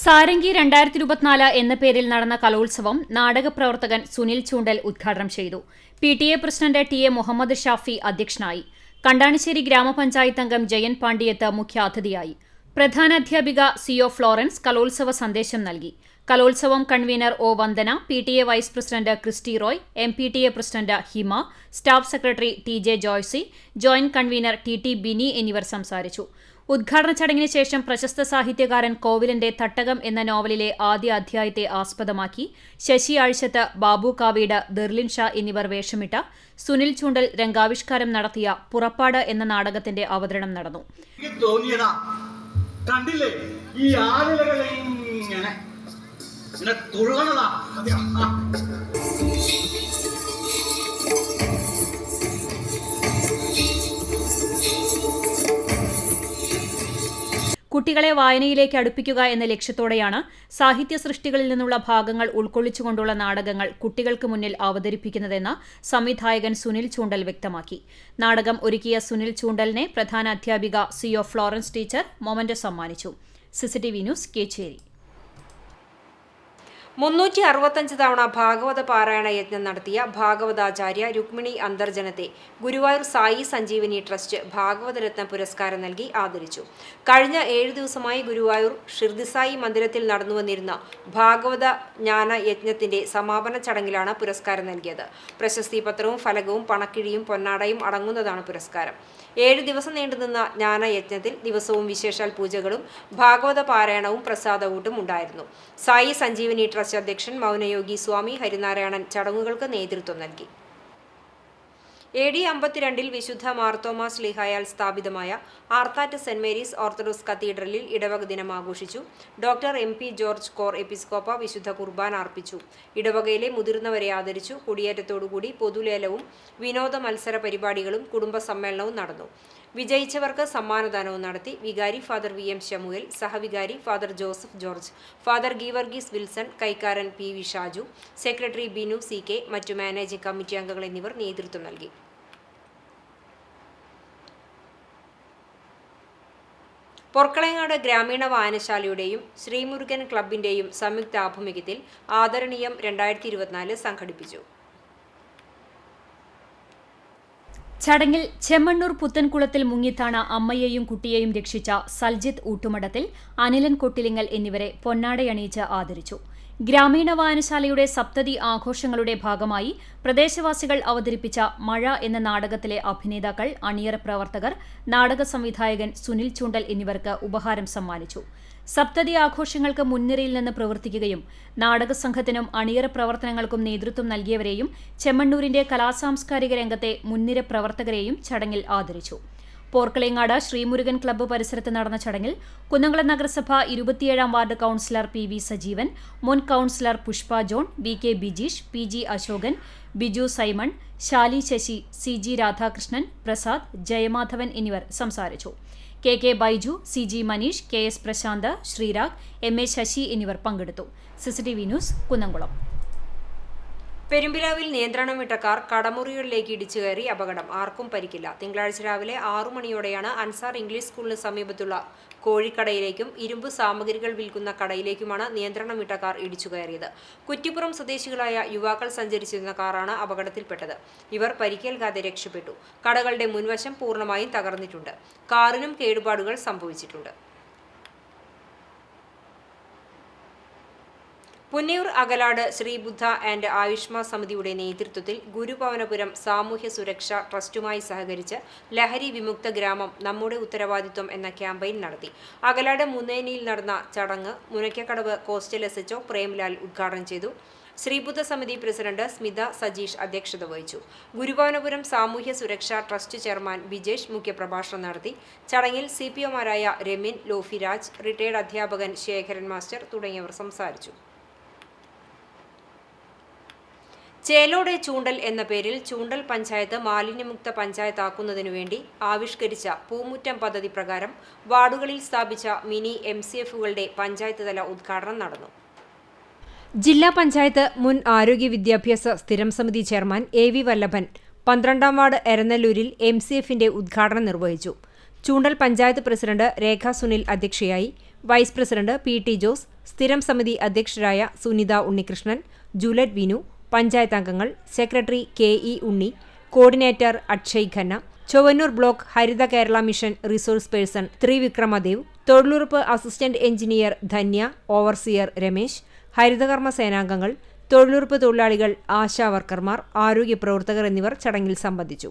[SPEAKER 4] സാരംഗി 2024 എന്ന പേരിൽ നടന്ന കലോത്സവം നാടകപ്രവർത്തകൻ സുനിൽ ചൂണ്ടൽ ഉദ്ഘാടനം ചെയ്തു. PTA president TA Muhammad Shafi അധ്യക്ഷനായി. കണ്ടാണിശ്ശേരി ഗ്രാമപഞ്ചായത്ത് അംഗം ജയൻ പാണ്ഡിയത്ത് മുഖ്യാതിഥിയായി. പ്രധാനാധ്യാപിക CO ഫ്ലോറൻസ് കലോത്സവ സന്ദേശം നൽകി. കലോത്സവം convener O Vandana, PTA vice president Christy Roy, MPTA president Hima, staff secretary TJ Joicy, joint convener TT Bini എന്നിവർ സംസാരിച്ചു. ഉദ്ഘാടന ചടങ്ങിന് ശേഷം പ്രശസ്ത സാഹിത്യകാരൻ കോവിലന്റെ തട്ടകം എന്ന നോവലിലെ ആദ്യ അധ്യായത്തെ ആസ്പദമാക്കി ശശി ആഴ്ചത്ത്, ബാബു കാവീട്, ദെർലിൻ ഷാ എന്നിവർ വേഷമിട്ട സുനിൽ ചൂണ്ടൽ രംഗാവിഷ്കാരം നടത്തിയ പുറപ്പാട് എന്ന നാടകത്തിന്റെ അവതരണം നടന്നു.
[SPEAKER 8] കണ്ടില്ലേ ഈ ആളുകളെ ഇങ്ങനെ തുള്ളണതാ.
[SPEAKER 4] കുട്ടികളെ വായനയിലേക്ക് അടുപ്പിക്കുക എന്ന ലക്ഷ്യത്തോടെയാണ് സാഹിത്യ സൃഷ്ടികളിൽ നിന്നുള്ള ഭാഗങ്ങൾ ഉൾക്കൊള്ളിച്ചുകൊണ്ടുള്ള നാടകങ്ങൾ കുട്ടികൾക്ക് മുന്നിൽ അവതരിപ്പിക്കുന്നതെന്ന് സംവിധായകൻ സുനിൽ ചൂണ്ടൽ വ്യക്തമാക്കി. നാടകം ഒരുക്കിയ സുനിൽ ചൂണ്ടലിനെ പ്രധാന അധ്യാപിക CO ഫ്ലോറൻസ് ടീച്ചർ മൊമന്റോ സമ്മാനിച്ചു. CCTV news Kechery.
[SPEAKER 1] 365 തവണ ഭാഗവത പാരായണ യജ്ഞം നടത്തിയ ഭാഗവതാചാര്യ രുക്മിണി അന്തർജനത്തെ ഗുരുവായൂർ സായി സഞ്ജീവനി ട്രസ്റ്റ് ഭാഗവതരത്ന പുരസ്കാരം നൽകി ആദരിച്ചു. കഴിഞ്ഞ 7 ദിവസമായി ഗുരുവായൂർ ഷിർദിസായി മന്ദിരത്തിൽ നടന്നുവന്നിരുന്ന ഭാഗവത ജ്ഞാന യജ്ഞത്തിന്റെ സമാപന ചടങ്ങിലാണ് പുരസ്കാരം നൽകിയത്. പ്രശസ്തി പത്രവും ഫലകവും പണക്കിഴിയും പൊന്നാടയും അടങ്ങുന്നതാണ് പുരസ്കാരം. 7 ദിവസം നീണ്ടുനിന്ന ജ്ഞാനയജ്ഞത്തിൽ ദിവസവും വിശേഷാൽ പൂജകളും ഭാഗവത പാരായണവും പ്രസാദകൂട്ടും ഉണ്ടായിരുന്നു. സായി സഞ്ജീവനി ട്രസ്റ്റ് അധ്യക്ഷൻ മൗനയോഗി സ്വാമി ഹരിനാരായണൻ ചടങ്ങുകൾക്ക് നേതൃത്വം നൽകി. AD 52 വിശുദ്ധ മാർത്തോമാ ശ്ലീഹായാൽ സ്ഥാപിതമായ ആർത്താറ്റ് സെന്റ് മേരീസ് ഓർത്തഡോക്സ് കത്തീഡ്രലിൽ ഇടവക ദിനം ആഘോഷിച്ചു. ഡോക്ടർ MP ജോർജ് കോർ എപ്പിസ്കോപ്പ വിശുദ്ധ കുർബാന അർപ്പിച്ചു. ഇടവകയിലെ മുതിർന്നവരെ ആദരിച്ചു. കുടിയേറ്റത്തോടുകൂടി പൊതുലേലവും വിനോദ മത്സര പരിപാടികളും കുടുംബ സമ്മേളനവും നടന്നു. വിജയിച്ചവർക്ക് സമ്മാനദാനവും നടത്തി. വികാരി ഫാദർ VM ശമുവേൽ, സഹവികാരി father Joseph George, father Geevarghese Wilson, കൈക്കാരൻ PV Shaju, secretary Binu CK, മറ്റു മാനേജിംഗ് കമ്മിറ്റി അംഗങ്ങൾ എന്നിവർ നേതൃത്വം നൽകി. പൊർക്കളങ്ങാട് ഗ്രാമീണ വായനശാലയുടെയും ശ്രീമുരുകൻ ക്ലബിന്റെയും സംയുക്ത ആഭിമുഖ്യത്തിൽ ആദരണീയം 2024 സംഘടിപ്പിച്ചു.
[SPEAKER 4] ചടങ്ങിൽ ചെമ്മണ്ണൂർ പുത്തൻകുളത്തിൽ മുങ്ങിത്താണ അമ്മയെയും കുട്ടിയെയും രക്ഷിച്ച സൽജിത്ത് ഊട്ടുമടത്തിൽ, അനിലൻ കൊട്ടിലിങ്ങൽ എന്നിവരെ പൊന്നാടയണിയിച്ച് ആദരിച്ചു. ഗ്രാമീണ വായനശാലയുടെ സപ്തതി ആഘോഷങ്ങളുടെ ഭാഗമായി പ്രദേശവാസികൾ അവതരിപ്പിച്ച മഴ എന്ന നാടകത്തിലെ അഭിനേതാക്കൾ, അണിയറ പ്രവർത്തകർ, നാടക സംവിധായകൻ സുനിൽ ചൂണ്ടൽ എന്നിവർക്ക് ഉപഹാരം സമ്മാനിച്ചു. സപ്തതി ആഘോഷങ്ങൾക്ക് മുൻനിരയിൽ നിന്ന് പ്രവർത്തിക്കുകയും നാടകസംഘത്തിനും അണിയറ പ്രവർത്തനങ്ങൾക്കും നേതൃത്വം നൽകിയവരെയും ചെമ്മണ്ണൂരിന്റെ കലാസാംസ്കാരിക രംഗത്തെ മുൻനിര പ്രവർത്തകരെയും ചടങ്ങിൽ ആദരിച്ചു. പോർക്കളങ്ങാട് ശ്രീമുരുകൻ ക്ലബ്ബ് പരിസരത്ത് നടന്ന ചടങ്ങിൽ കുന്നംകുളം നഗരസഭ 27-ാം വാർഡ് കൌൺസിലർ PV സജീവൻ, മുൻ councillor Pushpa John, VK Bijeesh, PG Ashokan, Biju Simon, Shali Sasi, CG Radhakrishnan, Prasad, Jayamadhavan എന്നിവർ സംസാരിച്ചു. KK Baiju, CG Manish, KS Prashant, Sreerag, MA Sasi എന്നിവർ പങ്കെടുത്തു. CCTV news Kunnamkulam.
[SPEAKER 1] പെരുമ്പിലാവിൽ നിയന്ത്രണം വിട്ട കാർ കടമുറികളിലേക്ക് ഇടിച്ചു കയറി അപകടം. ആർക്കും പരിക്കില്ല. തിങ്കളാഴ്ച രാവിലെ 6 മണിയോടെയാണ് അൻസാർ ഇംഗ്ലീഷ് സ്കൂളിന് സമീപത്തുള്ള കോഴിക്കടയിലേക്കും ഇരുമ്പ് സാമഗ്രികൾ വിൽക്കുന്ന കടയിലേക്കുമാണ് നിയന്ത്രണം വിട്ട കാർ ഇടിച്ചു കയറിയത്. കുറ്റിപ്പുറം സ്വദേശികളായ യുവാക്കൾ സഞ്ചരിച്ചിരുന്ന കാറാണ് അപകടത്തിൽപ്പെട്ടത്. ഇവർ പരിക്കേൽക്കാതെ രക്ഷപ്പെട്ടു. കടകളുടെ മുൻവശം പൂർണ്ണമായും തകർന്നിട്ടുണ്ട്. കാറിനും കേടുപാടുകൾ സംഭവിച്ചിട്ടുണ്ട്. പുന്നയൂർ അകലാട് ശ്രീബുദ്ധ ആൻഡ് ആയുഷ്മ സമിതിയുടെ നേതൃത്വത്തിൽ ഗുരുഭവനപുരം സാമൂഹ്യ സുരക്ഷാ ട്രസ്റ്റുമായി സഹകരിച്ച് ലഹരി വിമുക്ത ഗ്രാമം നമ്മുടെ ഉത്തരവാദിത്വം എന്ന ക്യാമ്പയിൻ നടത്തി. അകലാട് മുന്നേനിയിൽ നടന്ന ചടങ്ങ് മുനയ്ക്കക്കടവ് കോസ്റ്റൽ SHO പ്രേംലാൽ ഉദ്ഘാടനം ചെയ്തു. ശ്രീബുദ്ധ സമിതി പ്രസിഡന്റ് സ്മിത സജീഷ് അധ്യക്ഷത വഹിച്ചു. ഗുരുഭവനപുരം സാമൂഹ്യ സുരക്ഷാ ട്രസ്റ്റ് ചെയർമാൻ ബിജേഷ് മുഖ്യപ്രഭാഷണം നടത്തി. ചടങ്ങിൽ CPOമാരായ രമ്യൻ, ലോഫിരാജ്, റിട്ടയർഡ് അധ്യാപകൻ ശേഖരൻ മാസ്റ്റർ തുടങ്ങിയവർ സംസാരിച്ചു. ചേലോടെ ചൂണ്ടൽ എന്ന പേരിൽ ചൂണ്ടൽ പഞ്ചായത്ത് മാലിന്യമുക്ത പഞ്ചായത്താക്കുന്നതിനുവേണ്ടി ആവിഷ്കരിച്ച പൂമുറ്റം പദ്ധതി പ്രകാരം വാർഡുകളിൽ സ്ഥാപിച്ച മിനി MCFകളുടെ പഞ്ചായത്ത് തല ഉദ്ഘാടനം നടന്നു. ജില്ലാ പഞ്ചായത്ത് മുൻ ആരോഗ്യ വിദ്യാഭ്യാസ സ്ഥിരം സമിതി ചെയർമാൻ AV വല്ലഭൻ 12-ാം വാർഡ് എരനല്ലൂരിൽ MCFന്റെ ഉദ്ഘാടനം നിർവഹിച്ചു. ചൂണ്ടൽ പഞ്ചായത്ത് പ്രസിഡന്റ് രേഖ സുനിൽ അധ്യക്ഷയായി. വൈസ് പ്രസിഡന്റ് PT ജോസ്, സ്ഥിരം സമിതി അധ്യക്ഷരായ സുനിത ഉണ്ണികൃഷ്ണൻ, ജൂലറ്റ് വിനു, പഞ്ചായത്ത് അംഗങ്ങൾ, secretary KE Unni, coordinator Akshay Khanna, Chowwannur block Haritha Kerala mission resource person Thrivikramadev, തൊഴിലുറപ്പ് assistant engineer Dhanya, overseer Ramesh, ഹരിതകർമ്മ സേനാംഗങ്ങൾ, തൊഴിലുറപ്പ് തൊഴിലാളികൾ, ആശാ വർക്കർമാർ, ആരോഗ്യ പ്രവർത്തകർ എന്നിവർ ചടങ്ങിൽ സംബന്ധിച്ചു.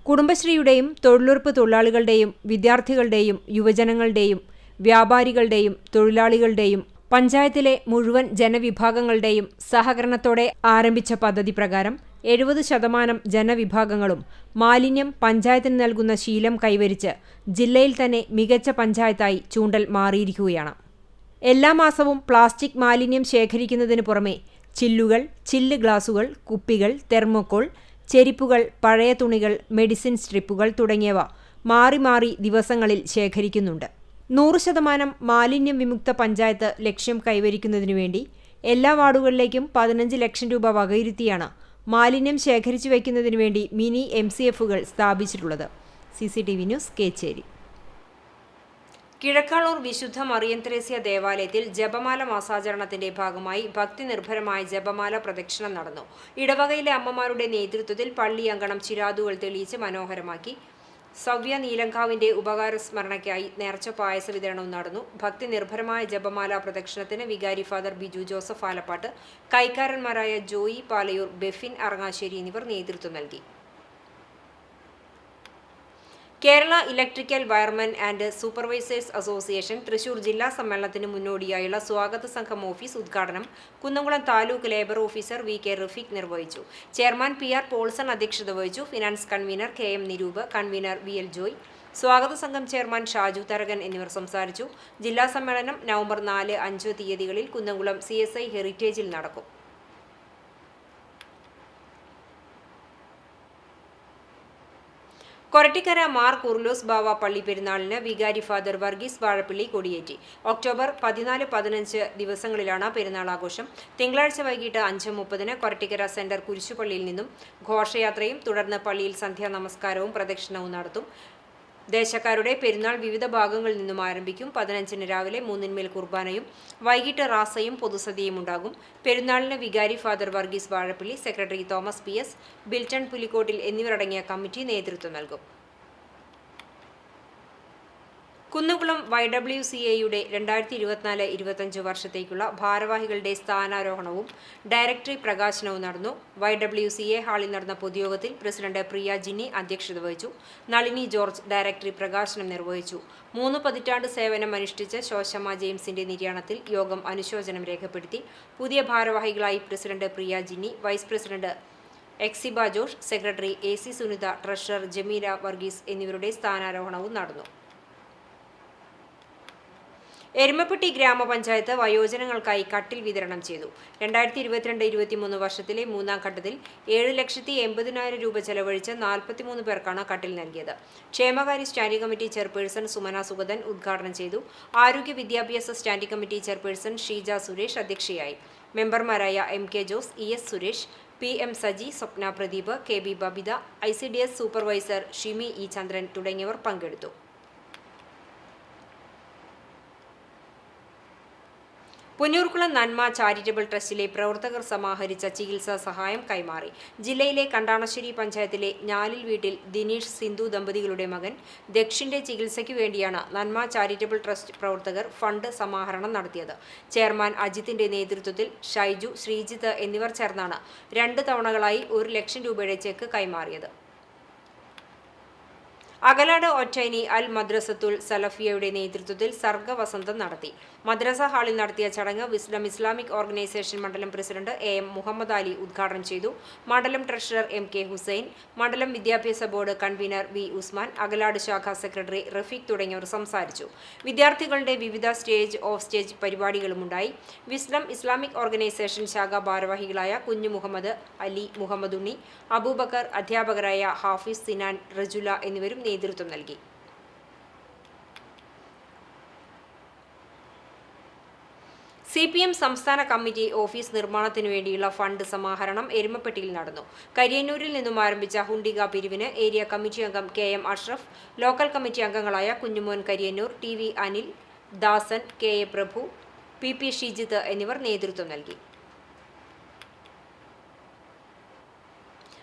[SPEAKER 1] കുടുംബശ്രീയുടെയും തൊഴിലുറപ്പ് തൊഴിലാളികളുടെയും വിദ്യാർത്ഥികളുടെയും യുവജനങ്ങളുടെയും വ്യാപാരികളുടെയും തൊഴിലാളികളുടെയും പഞ്ചായത്തിലെ മുഴുവൻ ജനവിഭാഗങ്ങളുടെയും സഹകരണത്തോടെ ആരംഭിച്ച പദ്ധതി പ്രകാരം 70% ജനവിഭാഗങ്ങളും മാലിന്യം പഞ്ചായത്തിന് നൽകുന്ന ശീലം കൈവരിച്ച് ജില്ലയിൽ തന്നെ മികച്ച പഞ്ചായത്തായി ചൂണ്ടൽ മാറിയിരിക്കുകയാണ്. എല്ലാ മാസവും പ്ലാസ്റ്റിക് മാലിന്യം ശേഖരിക്കുന്നതിനു പുറമെ ചില്ലുകൾ, ചില്ല് ഗ്ലാസുകൾ, കുപ്പികൾ, തെർമോക്കോൾ, ചെരിപ്പുകൾ, പഴയ തുണികൾ, മെഡിസിൻ സ്ട്രിപ്പുകൾ തുടങ്ങിയവ മാറി മാറി ദിവസങ്ങളിൽ ശേഖരിക്കുന്നുണ്ട്. 100% മാലിന്യം വിമുക്ത പഞ്ചായത്ത് ലക്ഷ്യം കൈവരിക്കുന്നതിനു വേണ്ടി എല്ലാ വാർഡുകളിലേക്കും 15 ലക്ഷം രൂപ വകയിരുത്തിയാണ് മാലിന്യം ശേഖരിച്ചു വയ്ക്കുന്നതിനു വേണ്ടി മിനി MCFകൾ സ്ഥാപിച്ചിട്ടുള്ളത്. CCTV news Kechery. കിഴക്കാളൂർ വിശുദ്ധ മറിയം ത്രേസ്യ ദേവാലയത്തിൽ ജപമാല മാസാചരണത്തിന്റെ ഭാഗമായി ഭക്തി നിർഭരമായ ജപമാല പ്രദക്ഷിണം നടന്നു. ഇടവകയിലെ അമ്മമാരുടെ നേതൃത്വത്തിൽ പള്ളി അങ്കണം ചിരാതുകൾ തെളിയിച്ച് മനോഹരമാക്കി. സവ്യ നീലങ്കാവിന്റെ ഉപകാര സ്മരണയ്ക്കായി നേർച്ച പായസ വിതരണവും നടന്നു. ഭക്തി നിർഭരമായ ജപമാല പ്രദക്ഷിണത്തിന് വികാരി ഫാദർ ബിജു ജോസഫ് ആലപ്പാട്ട്, കൈക്കാരന്മാരായ ജോയി പാലയൂർ, ബെഫിൻ അറങ്ങാശ്ശേരി എന്നിവർ നേതൃത്വം നൽകി. Kerala electrical wiremen and supervisors association Thrissur ജില്ലാ സമ്മേളനത്തിന് മുന്നോടിയായുള്ള സ്വാഗത സംഘം ഓഫീസ് ഉദ്ഘാടനം Kunnamkulam taluk labour officer VK Rafeeq നിർവഹിച്ചു. ചെയർമാൻ PR പോൾസൺ അധ്യക്ഷത വഹിച്ചു. Finance convener KM Niroop, convener VL Joy, സ്വാഗത സംഘം ചെയർമാൻ ഷാജു തരകൻ എന്നിവർ സംസാരിച്ചു. ജില്ലാ സമ്മേളനം നവംബർ 4, 5 തീയതികളിൽ കുന്നംകുളം CSI ഹെറിറ്റേജിൽ നടക്കും. കൊരട്ടിക്കര മാർ കുർലോസ് ബാവ പള്ളി പെരുന്നാളിന് വികാരി ഫാദർ വർഗീസ് വാഴപ്പള്ളി കൊടിയേറ്റി. ഒക്ടോബർ 14, 15 ദിവസങ്ങളിലാണ് പെരുന്നാൾ ആഘോഷം. തിങ്കളാഴ്ച വൈകിട്ട് 5:30 കൊരട്ടിക്കര സെന്റർ കുരിശുപള്ളിയിൽ നിന്നും ഘോഷയാത്രയും തുടർന്ന് പള്ളിയിൽ സന്ധ്യാ നമസ്കാരവും പ്രദക്ഷിണവും നടത്തും. ദേശക്കാരുടെ പെരുന്നാൾ വിവിധ ഭാഗങ്ങളിൽ നിന്നും ആരംഭിക്കും. 15 രാവിലെ 3 കുർബാനയും വൈകിട്ട് റാസയും പൊതുസദ്യയും ഉണ്ടാകും. പെരുന്നാളിന് വികാരി father Varghese Vazhappally, secretary Thomas PS, Bilton Pulikkottil എന്നിവരടങ്ങിയ കമ്മിറ്റി നേതൃത്വം നൽകും. കുന്നംകുളം YWCAയുടെ 2024-25 വർഷത്തേക്കുള്ള ഭാരവാഹികളുടെ സ്ഥാനാരോഹണവും ഡയറക്ടറി പ്രകാശനവും നടന്നു. YWCA ഹാളിൽ നടന്ന പൊതുയോഗത്തിൽ പ്രസിഡന്റ് പ്രിയ ജിന്നി അധ്യക്ഷത വഹിച്ചു. നളിനി ജോർജ് ഡയറക്ടറി പ്രകാശനം നിർവഹിച്ചു. 3 പതിറ്റാണ്ട് സേവനം അനുഷ്ഠിച്ച ശോശമ്മ ജെയിംസിന്റെ നിര്യാണത്തിൽ യോഗം അനുശോചനം രേഖപ്പെടുത്തി. പുതിയ ഭാരവാഹികളായി president Priya Jinny, vice president Exiba Josh, secretary AC Sunitha, treasurer Jameela Varghese എന്നിവരുടെ സ്ഥാനാരോഹണവും നടന്നു. എരുമപ്പെട്ടി ഗ്രാമപഞ്ചായത്ത് വയോജനങ്ങൾക്കായി കട്ടിൽ വിതരണം ചെയ്തു. 2022-23 വർഷത്തിലെ 3ാം ഘട്ടത്തിൽ 7,80,000 രൂപ ചെലവഴിച്ച് 43 പേർക്കാണ് കട്ടിൽ നൽകിയത്. ക്ഷേമകാര്യ standing committee chairperson Sumana Sugathan ഉദ്ഘാടനം ചെയ്തു. ആരോഗ്യ വിദ്യാഭ്യാസ standing committee chairperson Sheeja Suresh അധ്യക്ഷയായി. മെമ്പർമാരായ MK Jose, ES Suresh, PM Saji, Swapna Pradeep, KB Babitha, ICDS supervisor Shimi E Chandran തുടങ്ങിയവർ പങ്കെടുത്തു. പുന്നൂർക്കുളം നന്മ ചാരിറ്റബിൾ ട്രസ്റ്റിലെ പ്രവർത്തകർ സമാഹരിച്ച ചികിത്സാ സഹായം കൈമാറി. ജില്ലയിലെ കണ്ടാണശ്ശേരി പഞ്ചായത്തിലെ ഞാലിൽ വീട്ടിൽ ദിനീഷ് സിന്ധു ദമ്പതികളുടെ മകൻ ദക്ഷിന്റെ ചികിത്സയ്ക്കു വേണ്ടിയാണ് നന്മ ചാരിറ്റബിൾ ട്രസ്റ്റ് പ്രവർത്തകർ ഫണ്ട് സമാഹരണം നടത്തിയത്. ചെയർമാൻ അജിത്തിന്റെ നേതൃത്വത്തിൽ ഷൈജു, ശ്രീജിത്ത് എന്നിവർ ചേർന്നാണ് 2 തവണകളായി 1 ലക്ഷം രൂപയുടെ ചെക്ക് കൈമാറിയത്. അകലാട് ഒറ്റൈനി അൽ മദ്രസത്തുൽ സലഫിയയുടെ നേതൃത്വത്തിൽ സർഗവസന്തം നടത്തി. മദ്രസ ഹാളിൽ നടത്തിയ ചടങ്ങ് വിസ്ഡം ഇസ്ലാമിക് ഓർഗനൈസേഷൻ മണ്ഡലം പ്രസിഡന്റ് AM മുഹമ്മദ് അലി ഉദ്ഘാടനം ചെയ്തു. മണ്ഡലം ട്രഷറർ MK ഹുസൈൻ, മണ്ഡലം വിദ്യാഭ്യാസ board convener V Usman, Akalad ശാഖാ സെക്രട്ടറി റഫീഖ് തുടങ്ങിയവർ സംസാരിച്ചു. വിദ്യാർത്ഥികളുടെ വിവിധ സ്റ്റേജ് ഓഫ് സ്റ്റേജ് പരിപാടികളുമുണ്ടായി. വിസ്ഡം ഇസ്ലാമിക് ഓർഗനൈസേഷൻ ശാഖാ ഭാരവാഹികളായ കുഞ്ഞു മുഹമ്മദ്, അലി, മുഹമ്മദ് ഉണ്ണി, അബൂബക്കർ, അധ്യാപകരായ ഹാഫിസ്, സിനാൻ, റജുല എന്നിവരും നേതൃത്വം നൽകി. CPM സംസ്ഥാന കമ്മിറ്റി ഓഫീസ് നിർമ്മാണത്തിനു വേണ്ടിയുള്ള ഫണ്ട് സമാഹരണം എരുമപ്പെട്ടിയിൽ നടന്നു. കരിയന്നൂരിൽ നിന്നും ആരംഭിച്ച ഹുണ്ടിക പിരിവിന് ഏരിയ കമ്മിറ്റി അംഗം KM അഷ്റഫ്, ലോക്കൽ കമ്മിറ്റി അംഗങ്ങളായ കുഞ്ഞുമോൻ കരിയന്നൂർ, TV അനിൽ, ദാസൻ, KA പ്രഭു, PP ഷിജിത്ത് എന്നിവർ നേതൃത്വം നൽകി.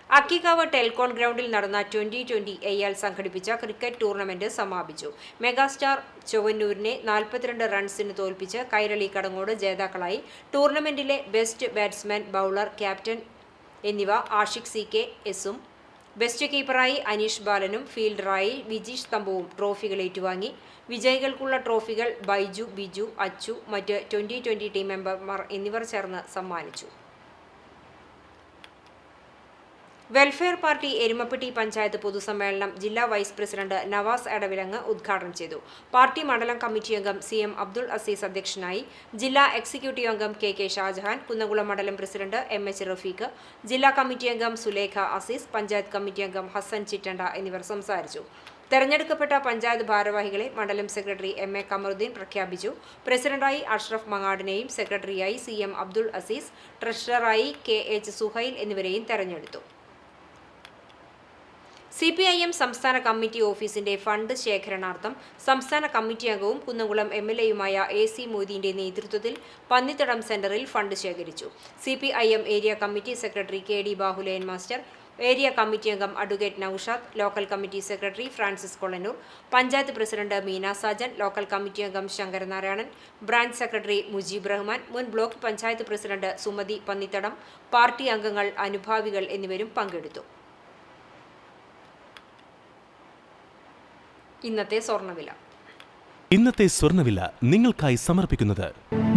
[SPEAKER 1] അക്കിക്കാവ് ടെൽകോൺ ഗ്രൗണ്ടിൽ നടന്ന 2020 AL സംഘടിപ്പിച്ച ക്രിക്കറ്റ് ടൂർണമെന്റ് സമാപിച്ചു. മെഗാസ്റ്റാർ ചൊവ്വന്നൂരിനെ 42 റൺസിന് തോൽപ്പിച്ച് കൈരളി കടങ്ങോട് ജേതാക്കളായി. ടൂർണമെന്റിലെ ബെസ്റ്റ് ബാറ്റ്സ്മാൻ, ബൗളർ, ക്യാപ്റ്റൻ എന്നിവ ആഷിഖ് CK എസും, ബെസ്റ്റ് കീപ്പറായി അനീഷ് ബാലനും ഫീൽഡറായി വിജീഷ് തമ്പുവും ട്രോഫികൾ ഏറ്റുവാങ്ങി. വിജയികൾക്കുള്ള ട്രോഫികൾ ബൈജു, ബിജു, അച്ചു, മറ്റ് 2020 ടീം മെമ്പർമാർ എന്നിവർ ചേർന്ന് സമ്മാനിച്ചു. വെൽഫെയർ പാർട്ടി എരുമപ്പെട്ടി പഞ്ചായത്ത് പൊതുസമ്മേളനം ജില്ലാ വൈസ് പ്രസിഡന്റ് നവാസ് എടവിലങ്ങ് ഉദ്ഘാടനം ചെയ്തു. പാർട്ടി മണ്ഡലം കമ്മിറ്റി അംഗം CM അബ്ദുൾ അസീസ് അധ്യക്ഷനായി. ജില്ലാ എക്സിക്യൂട്ടീവ് അംഗം KK ഷാജഹാൻ, കുന്നംകുളം മണ്ഡലം പ്രസിഡന്റ് MH റഫീഖ്, ജില്ലാ കമ്മിറ്റി അംഗം സുലേഖ അസീസ്, പഞ്ചായത്ത് കമ്മിറ്റി അംഗം ഹസൻ ചിറ്റണ്ട എന്നിവർ സംസാരിച്ചു. തെരഞ്ഞെടുക്കപ്പെട്ട പഞ്ചായത്ത് ഭാരവാഹികളെ മണ്ഡലം സെക്രട്ടറി MA കമറുദ്ദീൻ പ്രഖ്യാപിച്ചു. പ്രസിഡന്റായി അഷ്റഫ് മങ്ങാടിനെയും സെക്രട്ടറിയായി CM അബ്ദുൾ അസീസ്, ട്രഷററായി KH സുഹൈൽ എന്നിവരെയും തെരഞ്ഞെടുത്തു. CPIM സംസ്ഥാന കമ്മിറ്റി ഓഫീസിന്റെ ഫണ്ട് ശേഖരണാർത്ഥം സംസ്ഥാന കമ്മിറ്റി അംഗവും കുന്നംകുളം MLAയുമായ AC മൊയ്തീന്റെ നേതൃത്വത്തിൽ പന്നിത്തടം സെന്ററിൽ ഫണ്ട് ശേഖരിച്ചു. CPIM area committee secretary KD Bahulayan master, area committee അംഗം advocate Noushad, local committee secretary Francis Kolannur, panchayat president Meena Sajan, local committee അംഗം ശങ്കരനാരായണൻ, ബ്രാഞ്ച് സെക്രട്ടറി മുജീബ് റഹ്മാൻ, മുൻ block panchayat president Sumathi Pannithadam, party അംഗങ്ങൾ, അനുഭാവികൾ എന്നിവരും പങ്കെടുത്തു. ഇന്നത്തെ സ്വർണ്ണവില
[SPEAKER 10] നിങ്ങൾക്കായി സമർപ്പിക്കുന്നത്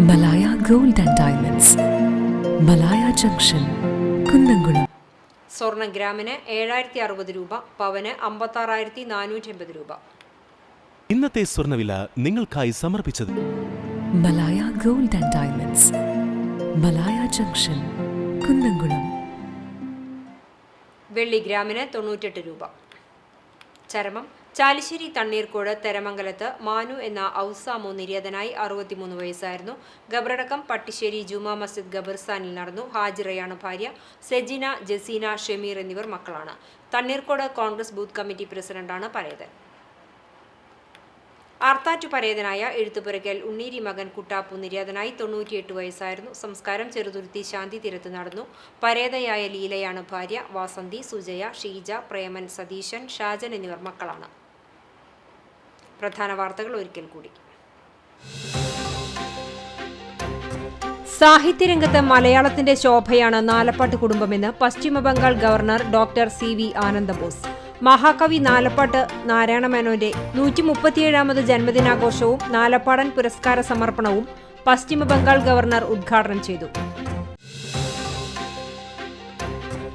[SPEAKER 11] Malaya gold and diamonds, Malaya junction, Kunnamkulam.
[SPEAKER 1] സ്വർണം ഗ്രാമിന് 7060 രൂപ, പവന് 56,480 രൂപ.
[SPEAKER 10] ഇന്നത്തെ സ്വർണ്ണവില നിങ്ങൾക്കായി സമർപ്പിച്ചത്
[SPEAKER 11] Malaya gold and diamonds, Malaya junction, Kunnamkulam.
[SPEAKER 1] വെള്ളി ഗ്രാമിന് 98 രൂപ. ചരമം ചാലിശ്ശേരി തണ്ണീർക്കോട് തെരമംഗലത്ത് മാനു എന്ന ഔസാമോ നിര്യാതനായി 63 വയസ്സായിരുന്നു. ഖബറടക്കം പട്ടിശ്ശേരി ജുമാ മസ്ജിദ് ഖബർസ്ഥാനിൽ നടന്നു. ഹാജിറയാണ് ഭാര്യ. സെജിന, ജസീന, ഷമീർ എന്നിവർ മക്കളാണ്. തണ്ണീർക്കോട് കോൺഗ്രസ് ബൂത്ത് കമ്മിറ്റി പ്രസിഡന്റാണ് പരേതൻ. ആർത്താറ്റു പരേതനായ എഴുത്തുപുരയ്ക്കൽ ഉണ്ണീരി മകൻ കുട്ടാപ്പു നിര്യാതനായി 98 വയസ്സായിരുന്നു. സംസ്കാരം ചെറുതുരുത്തി ശാന്തി തീരത്ത് നടന്നു. പരേതയായ ലീലയാണ് ഭാര്യ. വാസന്തി, സുജയ, ഷീജ, പ്രേമൻ, സതീശൻ, ഷാജൻ എന്നിവർ മക്കളാണ്. പ്രധാന വാർത്തകൾ ഒരിക്കൽ കൂടി. സാഹിത്യരംഗത്ത് മലയാളത്തിന്റെ ശോഭയാണ് നാലപ്പാട്ട് കുടുംബമെന്ന് Paschima Bangal governor doctor CV Ananda Bose. മഹാകവി നാലപ്പാട്ട് നാരായണ മേനോന്റെ 137ാമത് ജന്മദിനാഘോഷവും നാലപ്പാടൻ പുരസ്കാര സമർപ്പണവും പശ്ചിമബംഗാൾ ഗവർണർ ഉദ്ഘാടനം ചെയ്തു.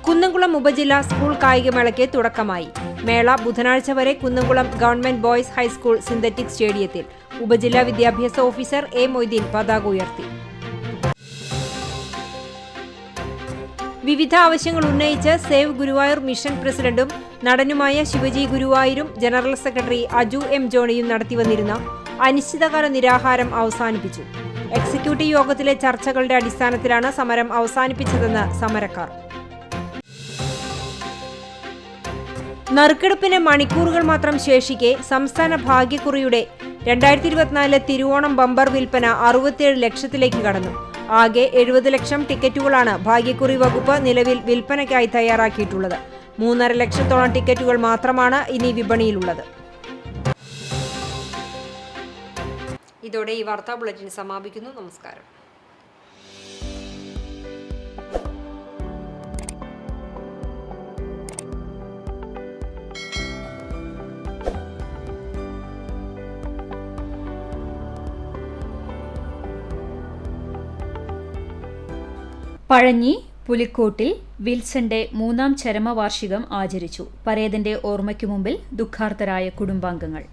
[SPEAKER 1] കുന്നംകുളം ഉപജില്ലാ സ്കൂൾ കായികമേളയ്ക്ക് തുടക്കമായി. മേള ബുധനാഴ്ച വരെ Kunnamkulam government boys high school synthetic സ്റ്റേഡിയത്തിൽ. ഉപജില്ലാ വിദ്യാഭ്യാസ ഓഫീസർ A മൊയ്തീൻ പതാക ഉയർത്തി. വിവിധ ആവശ്യങ്ങൾ ഉന്നയിച്ച് സേവ് ഗുരുവായൂർ മിഷൻ പ്രസിഡന്റും നടനുമായ ശിവജി ഗുരുവായൂരും ജനറൽ സെക്രട്ടറി അജു M ജോണിയും നടത്തിവന്നിരുന്ന അനിശ്ചിതകാല നിരാഹാരം അവസാനിപ്പിച്ചു. എക്സിക്യൂട്ടീവ് യോഗത്തിലെ ചർച്ചകളുടെ അടിസ്ഥാനത്തിലാണ് സമരം അവസാനിപ്പിച്ചതെന്ന് സമരക്കാർ. നറുക്കെടുപ്പിന് മണിക്കൂറുകൾ മാത്രം ശേഷിക്കെ സംസ്ഥാന ഭാഗ്യക്കുറിയുടെ 2024 തിരുവോണം ബമ്പർ വിൽപ്പന 67 ലക്ഷത്തിലേക്ക് കടന്നു. ആകെ 70 ലക്ഷം ടിക്കറ്റുകളാണ് ഭാഗ്യക്കുറി വകുപ്പ് നിലവിൽ വിൽപ്പനയ്ക്കായി തയ്യാറാക്കിയിട്ടുള്ളത്. 3.5 ലക്ഷത്തോളം ടിക്കറ്റുകൾ മാത്രമാണ് ഇനി വിപണിയിലുള്ളത്. ഇതോടെ ഈ വാർത്താ ബുള്ളറ്റിൻ സമാപിക്കുന്നു. നമസ്കാരം.
[SPEAKER 4] പഴഞ്ഞി പുലിക്കോട്ടിൽ വിൽസന്റെ 3ാം ചരമവാർഷികം ആചരിച്ചു. പരേതന്റെ ഓർമ്മയ്ക്കു മുമ്പിൽ ദുഃഖാർത്തരായ കുടുംബാംഗങ്ങൾ.